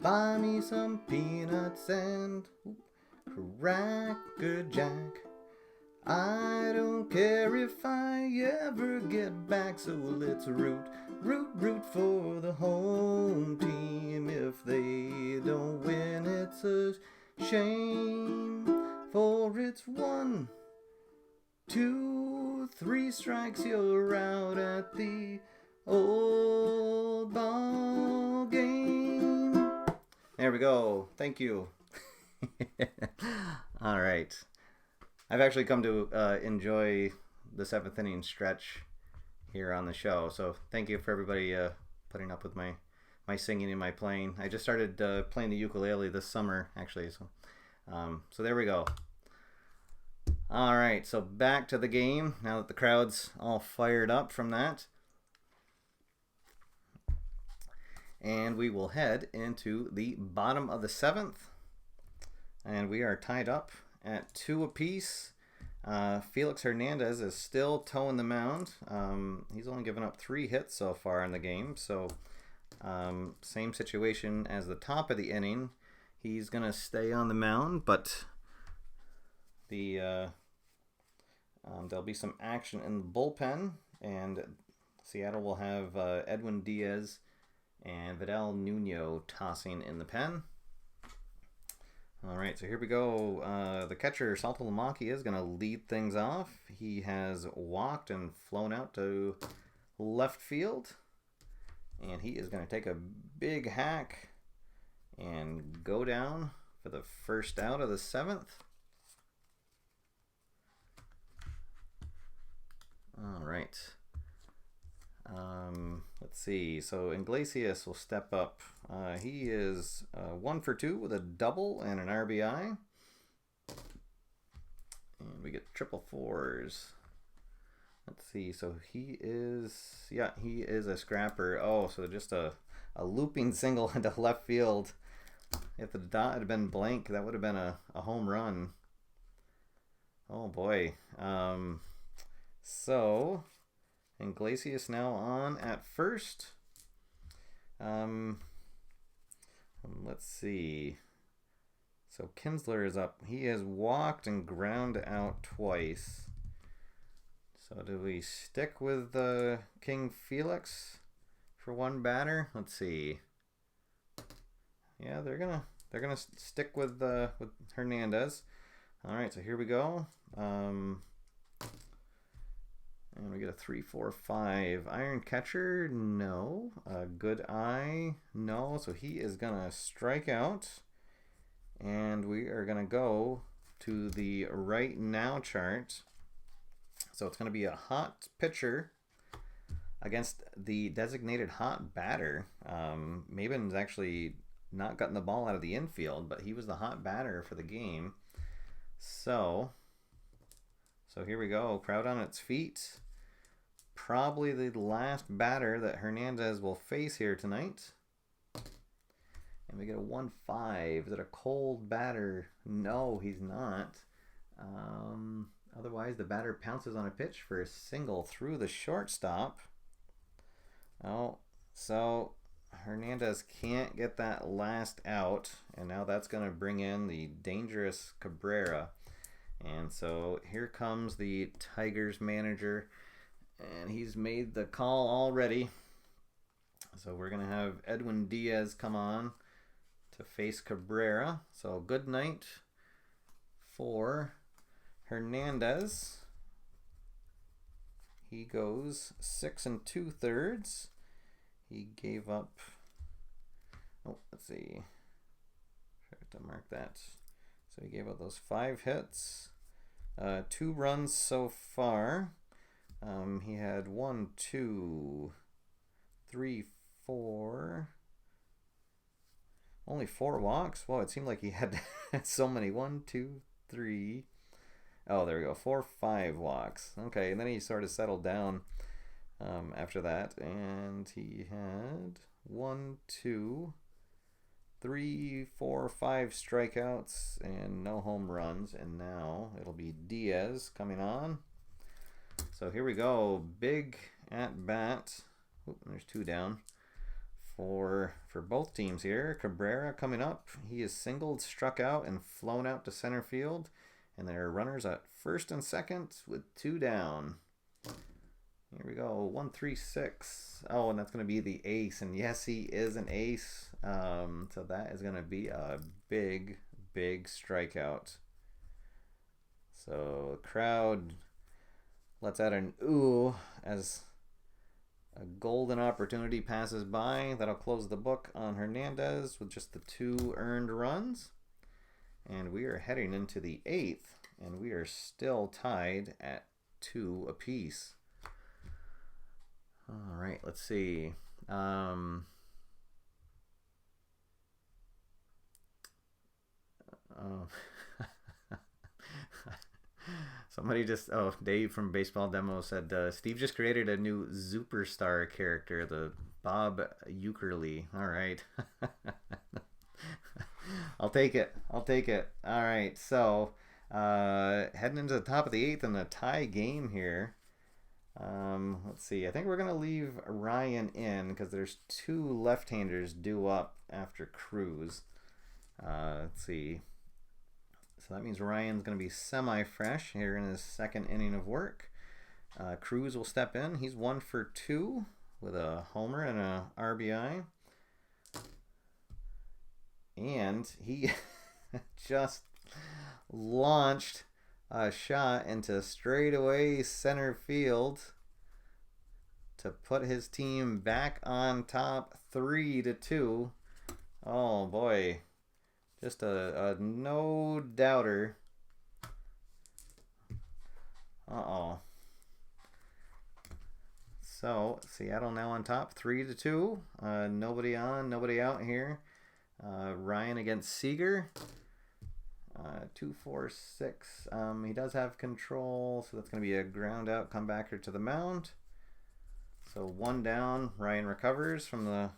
Speaker 1: Buy me some peanuts and Cracker Jack. I don't care if I ever get back, so let's root for the home team. If they don't win, it's a shame, for it's 1, 2, 3 strikes, you're out at the old ball game. There we go. Thank you. All right. I've actually come to enjoy the 7th inning stretch here on the show. So thank you for everybody putting up with my singing and my playing. I just started playing the ukulele this summer, actually. So there we go. All right, so back to the game now that the crowd's all fired up from that. And we will head into the bottom of the 7th. And we are tied up at 2 apiece. Felix Hernandez is still towing the mound. He's only given up 3 hits so far in the game. So same situation as the top of the inning. He's going to stay on the mound, but there'll be some action in the bullpen. And Seattle will have Edwin Diaz and Vidal Nuno tossing in the pen. All right, so here we go. The catcher, Salto Lamaki, is going to lead things off. He has walked and flown out to left field. And he is going to take a big hack and go down for the first out of the 7th. All right. Let's see. So Iglesias will step up. He is 1 for 2 with a double and an RBI. And we get triple fours. Let's see. So he is a scrapper. Oh, so just a looping single into left field. If the dot had been blank, that would have been a home run. Oh boy. So Iglesias now on at first. Let's see. So Kinsler is up. He has walked and ground out twice. So do we stick with King Felix for one batter? Let's see. Yeah, they're gonna stick with Hernandez. All right, so here we go. And we get a 3-4-5. Iron catcher, no. Good eye, no. So he is going to strike out. And we are going to go to the right now chart. So it's going to be a hot pitcher against the designated hot batter. Maben's actually not gotten the ball out of the infield, but he was the hot batter for the game. So So here we go. Crowd on its feet. Probably the last batter that Hernandez will face here tonight. And we get a 1-5. Is it a cold batter? No, he's not. Otherwise, the batter pounces on a pitch for a single through the shortstop. Oh, so Hernandez can't get that last out. And now that's going to bring in the dangerous Cabrera. And so here comes the Tigers manager. And he's made the call already. So we're going to have Edwin Diaz come on to face Cabrera. So good night for Hernandez. He goes 6 2/3. He gave up, let's see, try to mark that. So he gave up those 5 hits, 2 runs so far. He had 1, 2, 3, 4. Only 4 walks? Well, it seemed like he had so many. 1, 2, 3. Oh, there we go. 4, 5 walks. Okay, and then he sort of settled down after that. And he had 1, 2, 3, 4, 5 strikeouts and no home runs. And now it'll be Diaz coming on. So here we go. Big at bat. Oop, there's 2 down. For both teams here. Cabrera coming up. He is singled, struck out, and flown out to center field. And there are runners at first and second with 2 down. Here we go. 1, 3, 6. Oh, and that's going to be the ace. And yes, he is an ace. So that is going to be a big, big strikeout. So the crowd lets out an ooh as a golden opportunity passes by. That'll close the book on Hernandez with just the 2 earned runs. And we are heading into the 8th, and we are still tied at 2 apiece. All right, let's see. Somebody just, Dave from Baseball Demo said, Steve just created a new superstar character, the Bob Euchre. All right. I'll take it. All right, so heading into the top of the 8th in a tie game here. Let's see. I think we're going to leave Ryan in because there's 2 left-handers due up after Cruz. Let's see. So that means Ryan's going to be semi-fresh here in his 2nd inning of work. Cruz will step in. He's 1 for 2 with a homer and a RBI. And he just launched a shot into straightaway center field to put his team back on top 3-2. Oh boy. Just a no doubter. Uh-oh. So Seattle now on top 3-2. Nobody on, nobody out here. Ryan against Seager. 2, 4, 6. He does have control, so that's going to be a ground out comebacker to the mound. So 1 down. Ryan recovers from the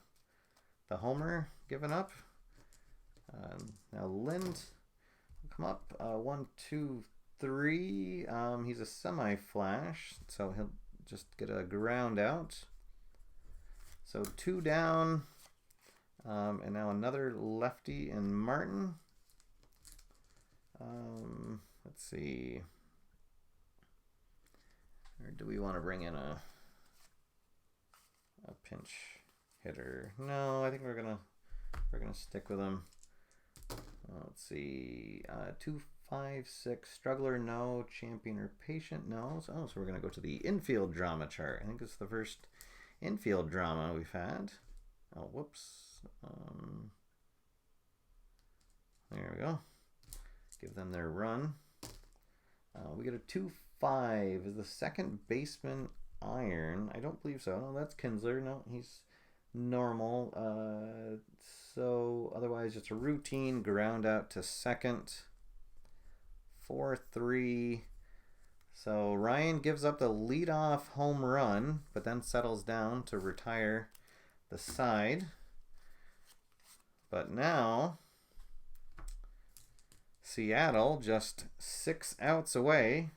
Speaker 1: homer given up. Now Lind will come up. 1, 2, 3. He's a semi-flash, so he'll just get a ground out. So 2 down. And now another lefty in Martin. Let's see. Or do we want to bring in a pinch hitter? No, I think we're gonna stick with him. Let's see. 2, 5, 6. Struggler, no. Champion or patient, no. So we're gonna go to the infield drama chart. I think it's the first infield drama we've had. Oh, whoops. There we go. Give them their run. We get a 2-5. Is the second baseman Iron? I don't believe so. No, that's Kinsler. No, he's normal. So otherwise, just a routine ground out to second. 4-3. So Ryan gives up the leadoff home run, but then settles down to retire the side. But now, Seattle just 6 outs away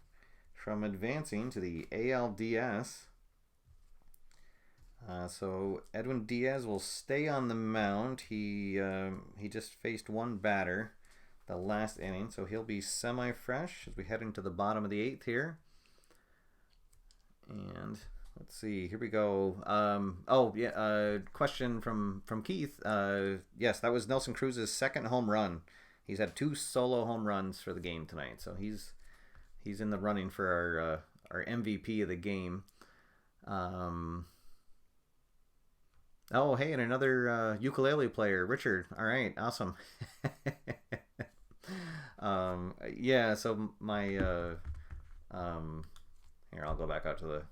Speaker 1: from advancing to the ALDS. So Edwin Diaz will stay on the mound. He just faced one batter the last inning, so he'll be semi-fresh as we head into the bottom of the 8th here. And let's see, here we go. Question from Keith. Yes, that was Nelson Cruz's second home run. He's had 2 solo home runs for the game tonight, so he's in the running for our MVP of the game. Oh, hey, and another ukulele player, Richard. All right, awesome. Yeah, so my here, I'll go back out to the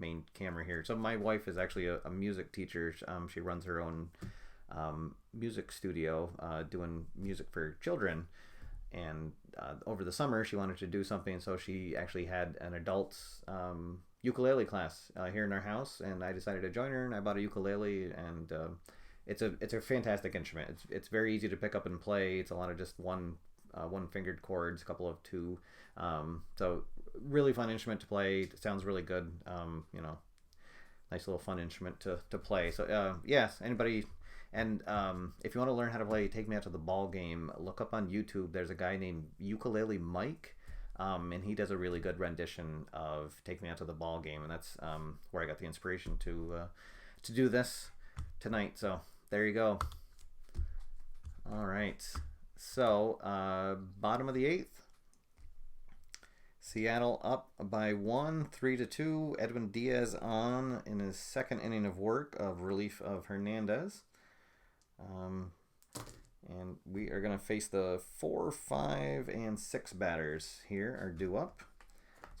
Speaker 1: main camera here. So my wife is actually a music teacher. She runs her own music studio, doing music for children. And over the summer, she wanted to do something, so she actually had an adults ukulele class here in our house, and I decided to join her, and I bought a ukulele, and it's a fantastic instrument. It's very easy to pick up and play. It's a lot of just one fingered chords, a couple of 2. So really fun instrument to play. It sounds really good. Nice little fun instrument to play. So yes, anybody. And if you want to learn how to play Take Me Out to the Ball Game, look up on YouTube. There's a guy named Ukulele Mike, and he does a really good rendition of Take Me Out to the Ball Game, and that's where I got the inspiration to do this tonight. So there you go. All right. So bottom of the 8th. Seattle up by 1, 3-2. Edwin Diaz on in his second inning of work of relief of Hernandez. And we are going to face the 4, 5, and 6 batters here are due up.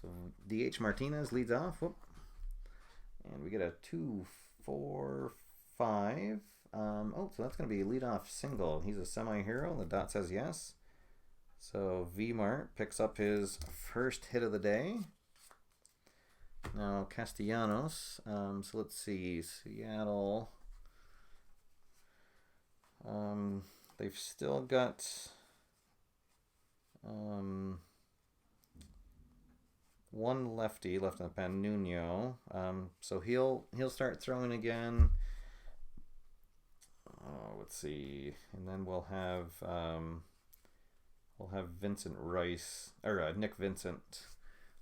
Speaker 1: So D.H. Martinez leads off. Whoop. And we get a 2, 4, 5. So that's going to be a leadoff single. He's a semi-hero. The dot says yes. So V-Mart picks up his first hit of the day. Now Castellanos. So let's see. Seattle. They've still got one lefty left in the pen, Nuno. So he'll start throwing again. Let's see, and then we'll have Vincent Rice or Nick Vincent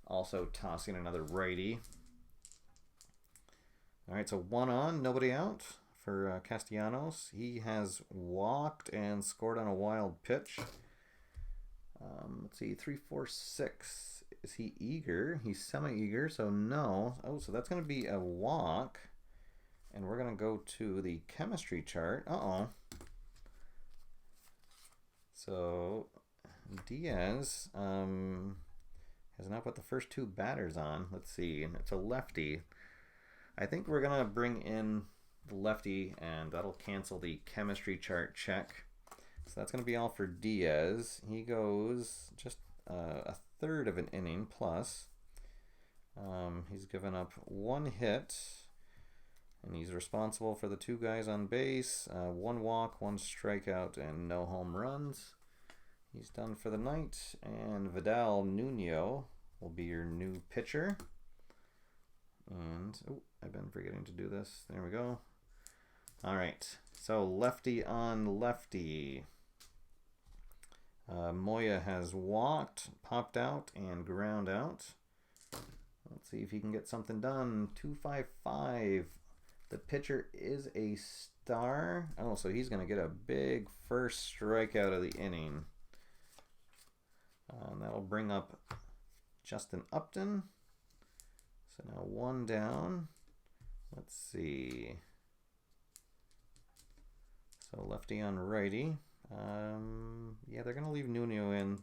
Speaker 1: also tossing another righty. All right, so 1 on, nobody out for Castellanos. He has walked and scored on a wild pitch. Let's see, 3, 4, 6. Is he eager? He's semi-eager, so no. Oh, so that's going to be a walk. And we're going to go to the chemistry chart. So Diaz has now put the first 2 batters on. Let's see, and it's a lefty. I think we're going to bring in the lefty, and that'll cancel the chemistry chart check. So that's going to be all for Diaz. He goes just a third of an inning plus. He's given up 1 hit, and he's responsible for the 2 guys on base, 1 walk, 1 strikeout, and no home runs. He's done for the night, and Vidal Nuno will be your new pitcher. And I've been forgetting to do this. There we go. All right, so lefty on lefty. Moya has walked, popped out, and ground out. Let's see if he can get something done. 2-5-5. The pitcher is a star. Oh, so he's going to get a big first strikeout of the inning. And that'll bring up Justin Upton. So now 1 down. Let's see. So lefty on righty. Yeah, they're going to leave Nuno in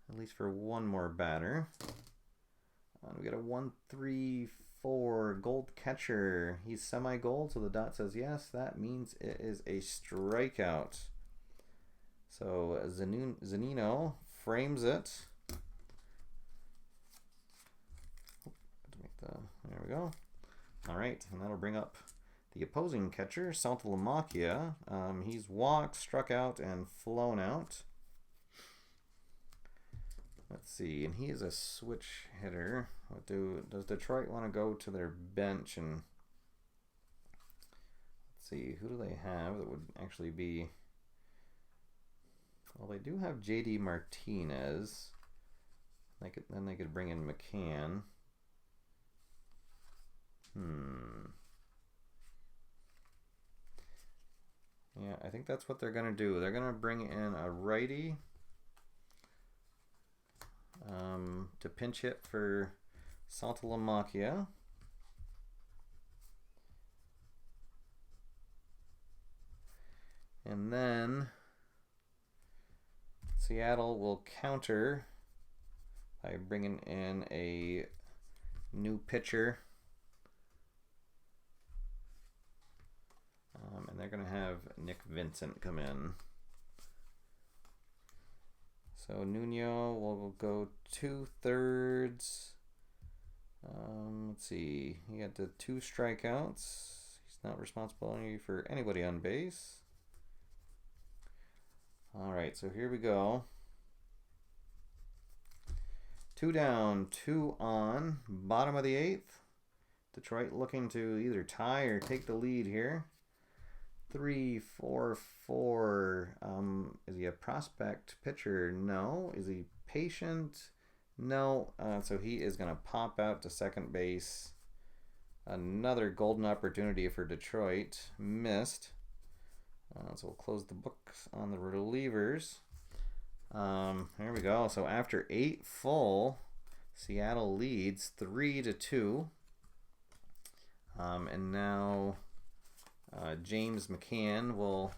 Speaker 1: at least for 1 more batter. We got a 1-3-4 gold catcher. He's semi-gold, so the dot says yes. That means it is a strikeout. So Zanino frames it. There we go. All right, and that'll bring up the opposing catcher, Saltalamacchia. He's walked, struck out, and flown out. Let's see, and he is a switch hitter. Does Detroit want to go to their bench and let's see, who do they have that would actually be? Well, they do have J.D. Martinez. Then they could bring in McCann. Yeah, I think that's what they're going to do. They're going to bring in a righty to pinch hit for Saltalamacchia. And then Seattle will counter by bringing in a new pitcher. And they're going to have Nick Vincent come in. So Nuno will go 2/3. Let's see. He had the 2 strikeouts. He's not responsible for anybody on base. All right, so here we go. 2 down, 2 on. Bottom of the 8th. Detroit looking to either tie or take the lead here. 3-4-4. Is he a prospect pitcher? No. Is he patient? No. So he is going to pop out to second base. Another golden opportunity for Detroit. Missed. So we'll close the books on the relievers. Here we go. So after 8 full, Seattle leads 3-2. And now James McCann will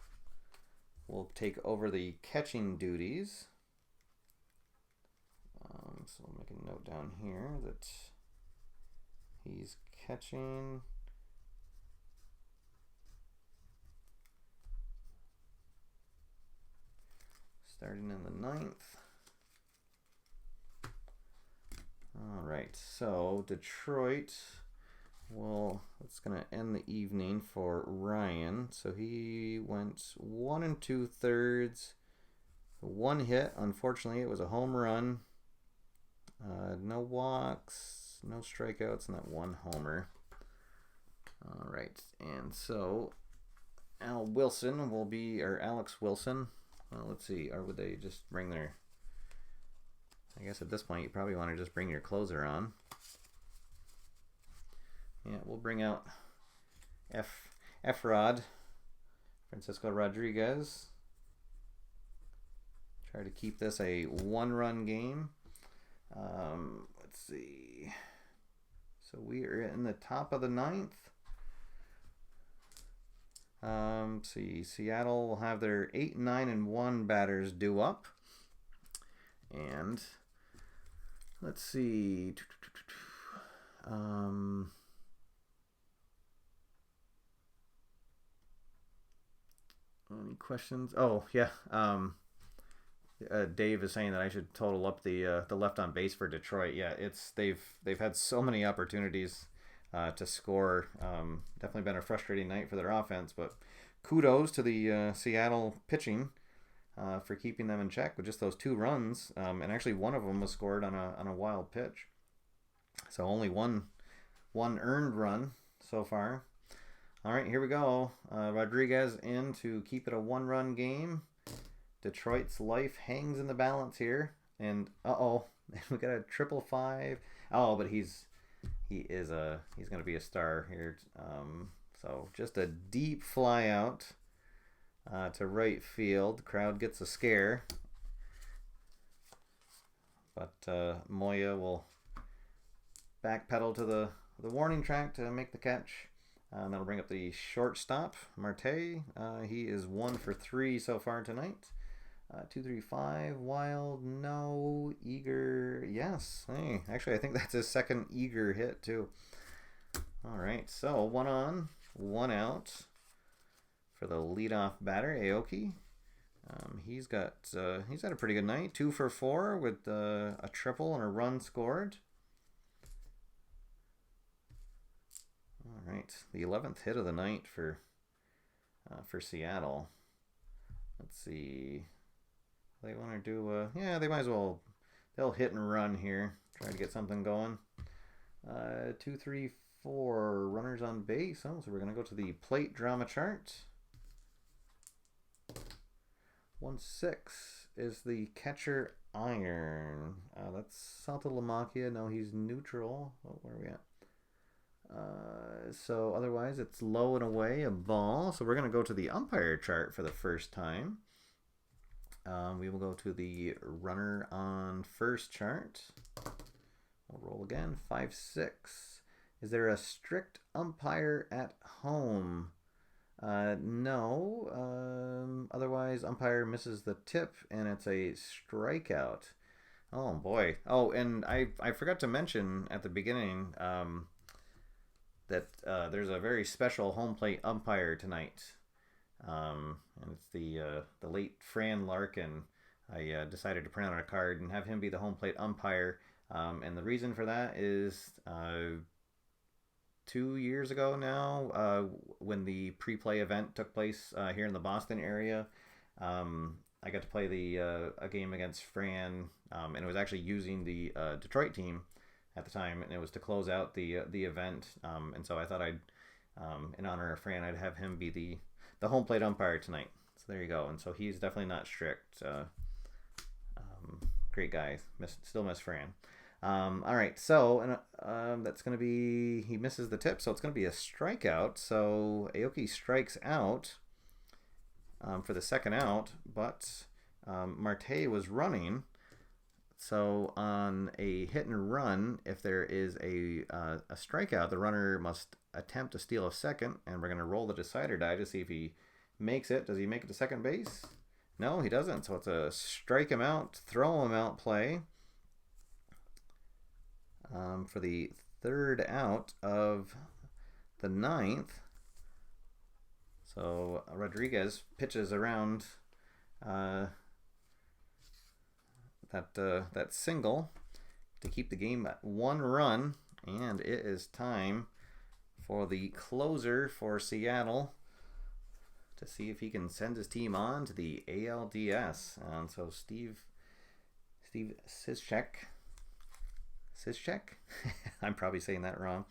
Speaker 1: take over the catching duties. So I'll make a note down here that he's catching. Starting in the 9th. All right, so Detroit it's going to end the evening for Ryan. So he went 1 2/3, 1 hit. Unfortunately, it was a home run. No walks, no strikeouts, and that 1 homer. All right, and so Alex Wilson. Well, let's see. Or would they just bring their? I guess at this point you probably want to just bring your closer on. Yeah, we'll bring out F-Rod, Francisco Rodriguez. Try to keep this a 1-run game. Let's see. So we are in the top of the 9th. See, Seattle will have their 8, 9, and 1 batters due up. And let's see. Any questions? Oh, yeah. Dave is saying that I should total up the left on base for Detroit. Yeah, they've had so many opportunities to score. Definitely been a frustrating night for their offense, but kudos to the Seattle pitching for keeping them in check with just those 2 runs. And actually, one of them was scored on a wild pitch. So only one earned run so far. All right, here we go. Rodriguez in to keep it a 1-run game. Detroit's life hangs in the balance here, and we got a 555. Oh, but he's going to be a star here. So just a deep fly out to right field. The crowd gets a scare, but Moya will backpedal to the warning track to make the catch. That'll bring up the shortstop, Marte. He is 1 for 3 so far tonight. 2-3-5, wild, no, eager, yes. Hey, actually, I think that's his second eager hit too. All right, so 1 on, 1 out for the leadoff batter, Aoki. He's had a pretty good night. 2 for 4 with a triple and a run scored. All right, the 11th hit of the night for Seattle. Let's see. They want to do yeah, they might as well. They'll hit and run here. Try to get something going. 2, 3, 4 runners on base. Oh, so we're gonna go to the plate drama chart. 1-6 is the catcher iron. That's Saltalamacchia. No, he's neutral. Oh, where are we at? So otherwise it's low and away, a ball. So we're going to go to the umpire chart for the first time. We will go to the runner on first chart. We'll roll again. 5-6. Is there a strict umpire at home? No. Otherwise, umpire misses the tip, and it's a strikeout. Oh boy. Oh, and I forgot to mention at the beginning that there's a very special home plate umpire tonight, and it's the late Fran Larkin. I decided to print out a card and have him be the home plate umpire, and the reason for that is 2 years ago now, when the pre-play event took place here in the Boston area, I got to play a game against Fran, and it was actually using the Detroit team at the time, and it was to close out the event, and so I thought I'd, in honor of Fran, I'd have him be the home plate umpire tonight. So there you go. And so he's definitely not strict. Great guy. Still miss Fran. All right, so that's going to be, he misses the tip, so it's going to be a strikeout. So Aoki strikes out for the second out, but Marte was running. So on a hit and run, if there is a strikeout, the runner must attempt to steal a second, and we're going to roll the decider die to see if he makes it. Does he make it to second base? No, he doesn't. So it's a strike him out, throw him out play for the third out of the ninth. So Rodriguez pitches around that single to keep the game at 1 run, and it is time for the closer for Seattle to see if he can send his team on to the ALDS. And so Steve Sischek, I'm probably saying that wrong,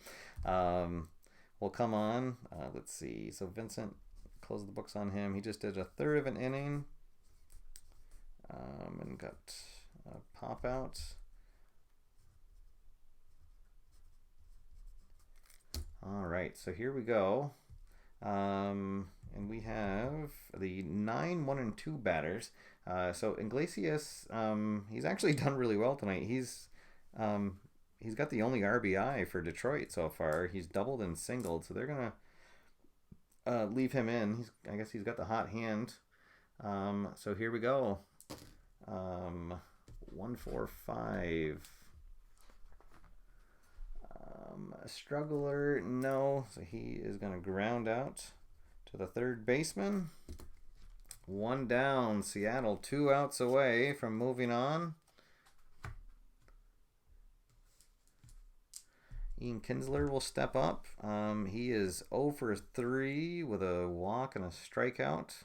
Speaker 1: will come on. Let's see. So Vincent, closed the books on him. He just did a third of an inning and got a pop out. All right, so here we go. And we have the 9, 1, and 2 batters. So Iglesias, he's actually done really well tonight. He's got the only RBI for Detroit so far. He's doubled and singled, so they're gonna leave him in. I guess he's got the hot hand. So here we go. 1, 4, 5. A struggler, no. So he is going to ground out to the third baseman. 1 down. Seattle 2 outs away from moving on. Ian Kinsler will step up. He is 0 for 3 with a walk and a strikeout.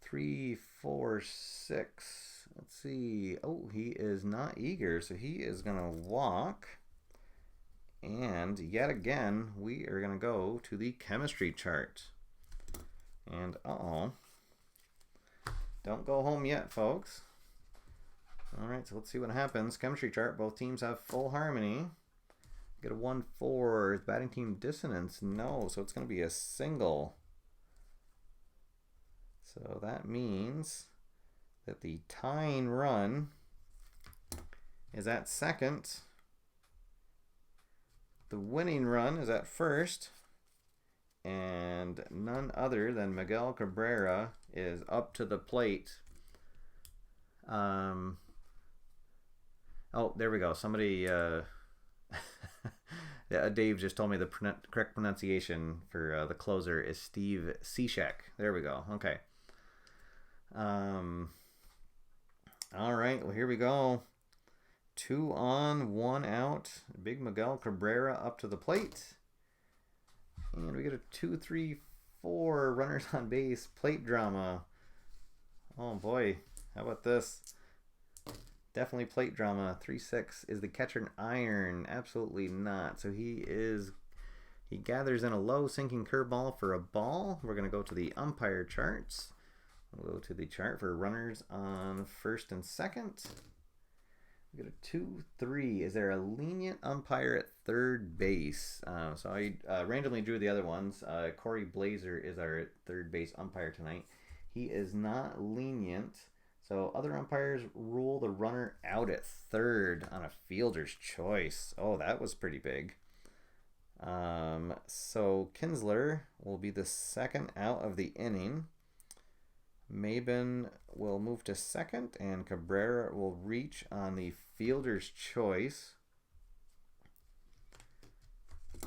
Speaker 1: 3, 4, 6. Let's see. Oh, he is not eager, so he is going to walk. And yet again, we are going to go to the chemistry chart. And don't go home yet, folks. All right, so let's see what happens. Chemistry chart, both teams have full harmony. Get a 1-4. Batting team dissonance, no, so it's going to be a single. So that means that the tying run is at second. The winning run is at first. And none other than Miguel Cabrera is up to the plate. Oh, there we go. Somebody, Dave just told me the correct pronunciation for the closer is Steve Sischek. There we go. Okay. All right. Well, here we go. 2 on, 1 out. Big Miguel Cabrera up to the plate. And we get a 2-3-4 runners on base plate drama. Oh boy, how about this? Definitely plate drama. 3-6. Is the catcher an iron? Absolutely not. So he gathers in a low sinking curveball for a ball. We're going to go to the umpire charts. We'll go to the chart for runners on first and second. We get a 2-3. Is there a lenient umpire at third base? So I randomly drew the other ones. Corey Blazer is our third base umpire tonight. He is not lenient. So other umpires rule the runner out at third on a fielder's choice. Oh, that was pretty big. So Kinsler will be the second out of the inning. Mabin will move to second, and Cabrera will reach on the fielder's choice.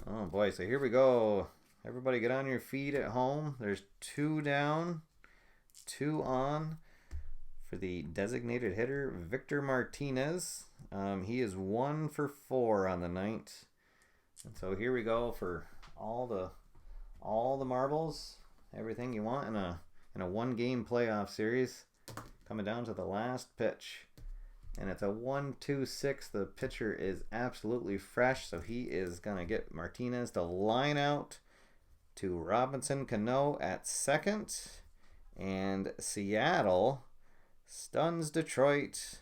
Speaker 1: Oh boy, so here we go. Everybody get on your feet at home. There's 2 down, 2 on for the designated hitter, Victor Martinez. He is 1 for 4 on the night. And so here we go for all the marbles, everything you want in a 1-game playoff series, coming down to the last pitch. And it's a 1-2-6. The pitcher is absolutely fresh, so he is going to get Martinez to line out to Robinson Cano at second. And Seattle stuns Detroit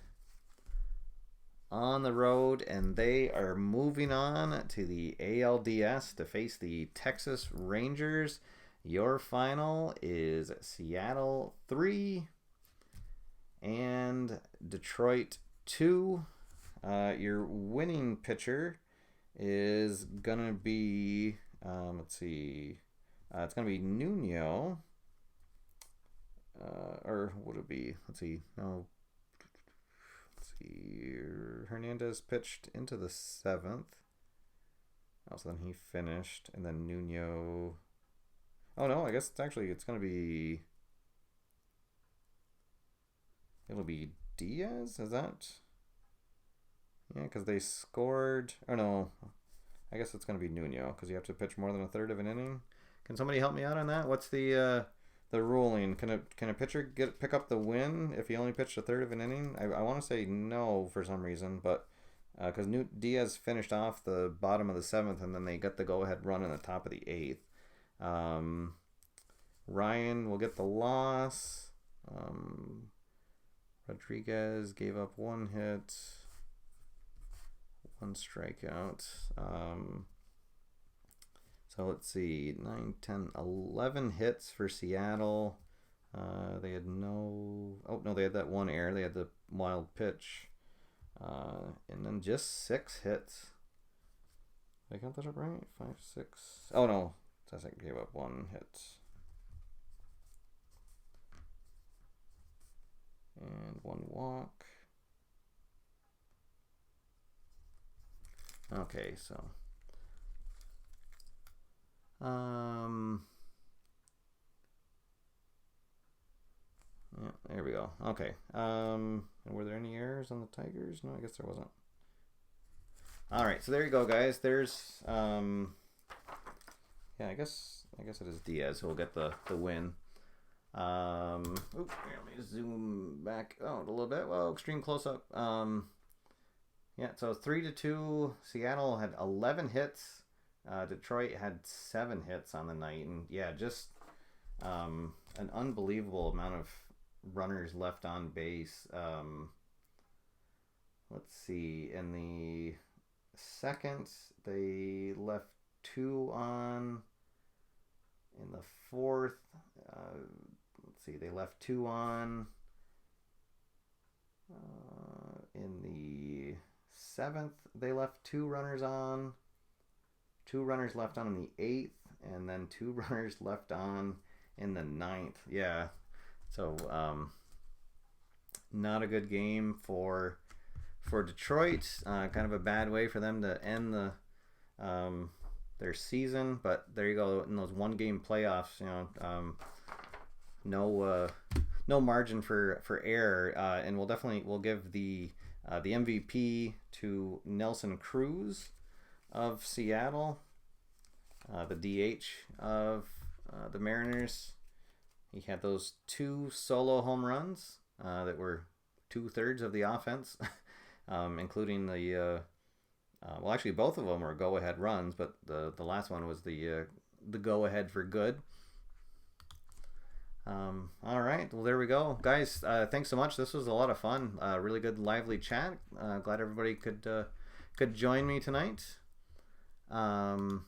Speaker 1: on the road, and they are moving on to the ALDS to face the Texas Rangers. Your final is Seattle 3 and Detroit 2. Your winning pitcher is going to be, let's see, it's going to be Nuno. Or would it be, let's see, no. Let's see, Hernandez pitched into the 7th. Oh, so then he finished, and then Nuno. Oh no, I guess it's going to be. It'll be Diaz. Is that? Yeah, because they scored. Oh no, I guess it's going to be Nuno because you have to pitch more than a third of an inning. Can somebody help me out on that? What's the ruling? Can a pitcher pick up the win if he only pitched a third of an inning? I want to say no for some reason, but because Diaz finished off the bottom of the 7th, and then they got the go-ahead run in the top of the 8th. Ryan will get the loss. Rodriguez gave up 1 hit, 1 strikeout. So let's see, 9, 10, 11 hits for Seattle. They had they had that 1 error. They had the wild pitch. And then just 6 hits. Did I count that up right? 5, 6. Oh no, Tessick gave up 1 hit. And 1 walk. Okay, so. Yeah, there we go. Okay. And were there any errors on the Tigers? No, I guess there wasn't. All right, so there you go, guys. There's yeah, I guess it is Diaz who will get the win. Let me zoom back out a little bit. Well, extreme close up. Yeah, so 3-2. Seattle had 11 hits. Detroit had 7 hits on the night, and yeah, just an unbelievable amount of runners left on base. Let's see, in the 2nd they left 2 on. In the 4th, let's see, they left 2 on. In the 7th, they left 2 runners on. 2 runners left on in the 8th, and then 2 runners left on in the 9th. Yeah, so not a good game for Detroit. Kind of a bad way for them to end their season, but there you go. In those 1-game playoffs, no margin for error, and we'll give the The MVP to Nelson Cruz of Seattle. The DH of the Mariners. He had those 2 solo home runs that were 2/3 of the offense, including the well, actually both of them were go-ahead runs, but the last one was the go-ahead for good. All right, well, there we go, guys. Thanks so much. This was a lot of fun. Really good, lively chat. Glad everybody could join me tonight. And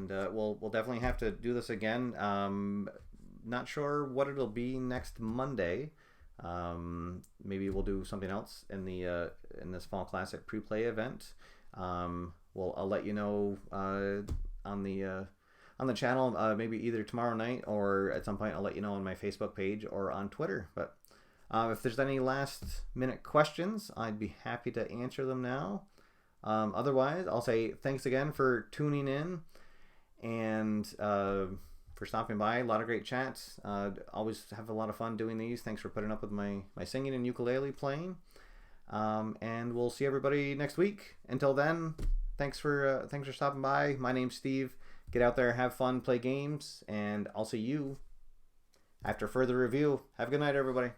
Speaker 1: we'll definitely have to do this again. Not sure what it'll be next Monday. Maybe we'll do something else in the in this Fall Classic pre-play event. I'll let you know on the channel, maybe either tomorrow night or at some point. I'll let you know on my Facebook page or on Twitter. But if there's any last minute questions, I'd be happy to answer them now. Otherwise, I'll say thanks again for tuning in and for stopping by. A lot of great chats. Always have a lot of fun doing these. Thanks for putting up with my singing and ukulele playing. And we'll see everybody next week. Until then, thanks for stopping by. My name's Steve. Get out there, have fun, play games, and I'll see you after further review. Have a good night, everybody.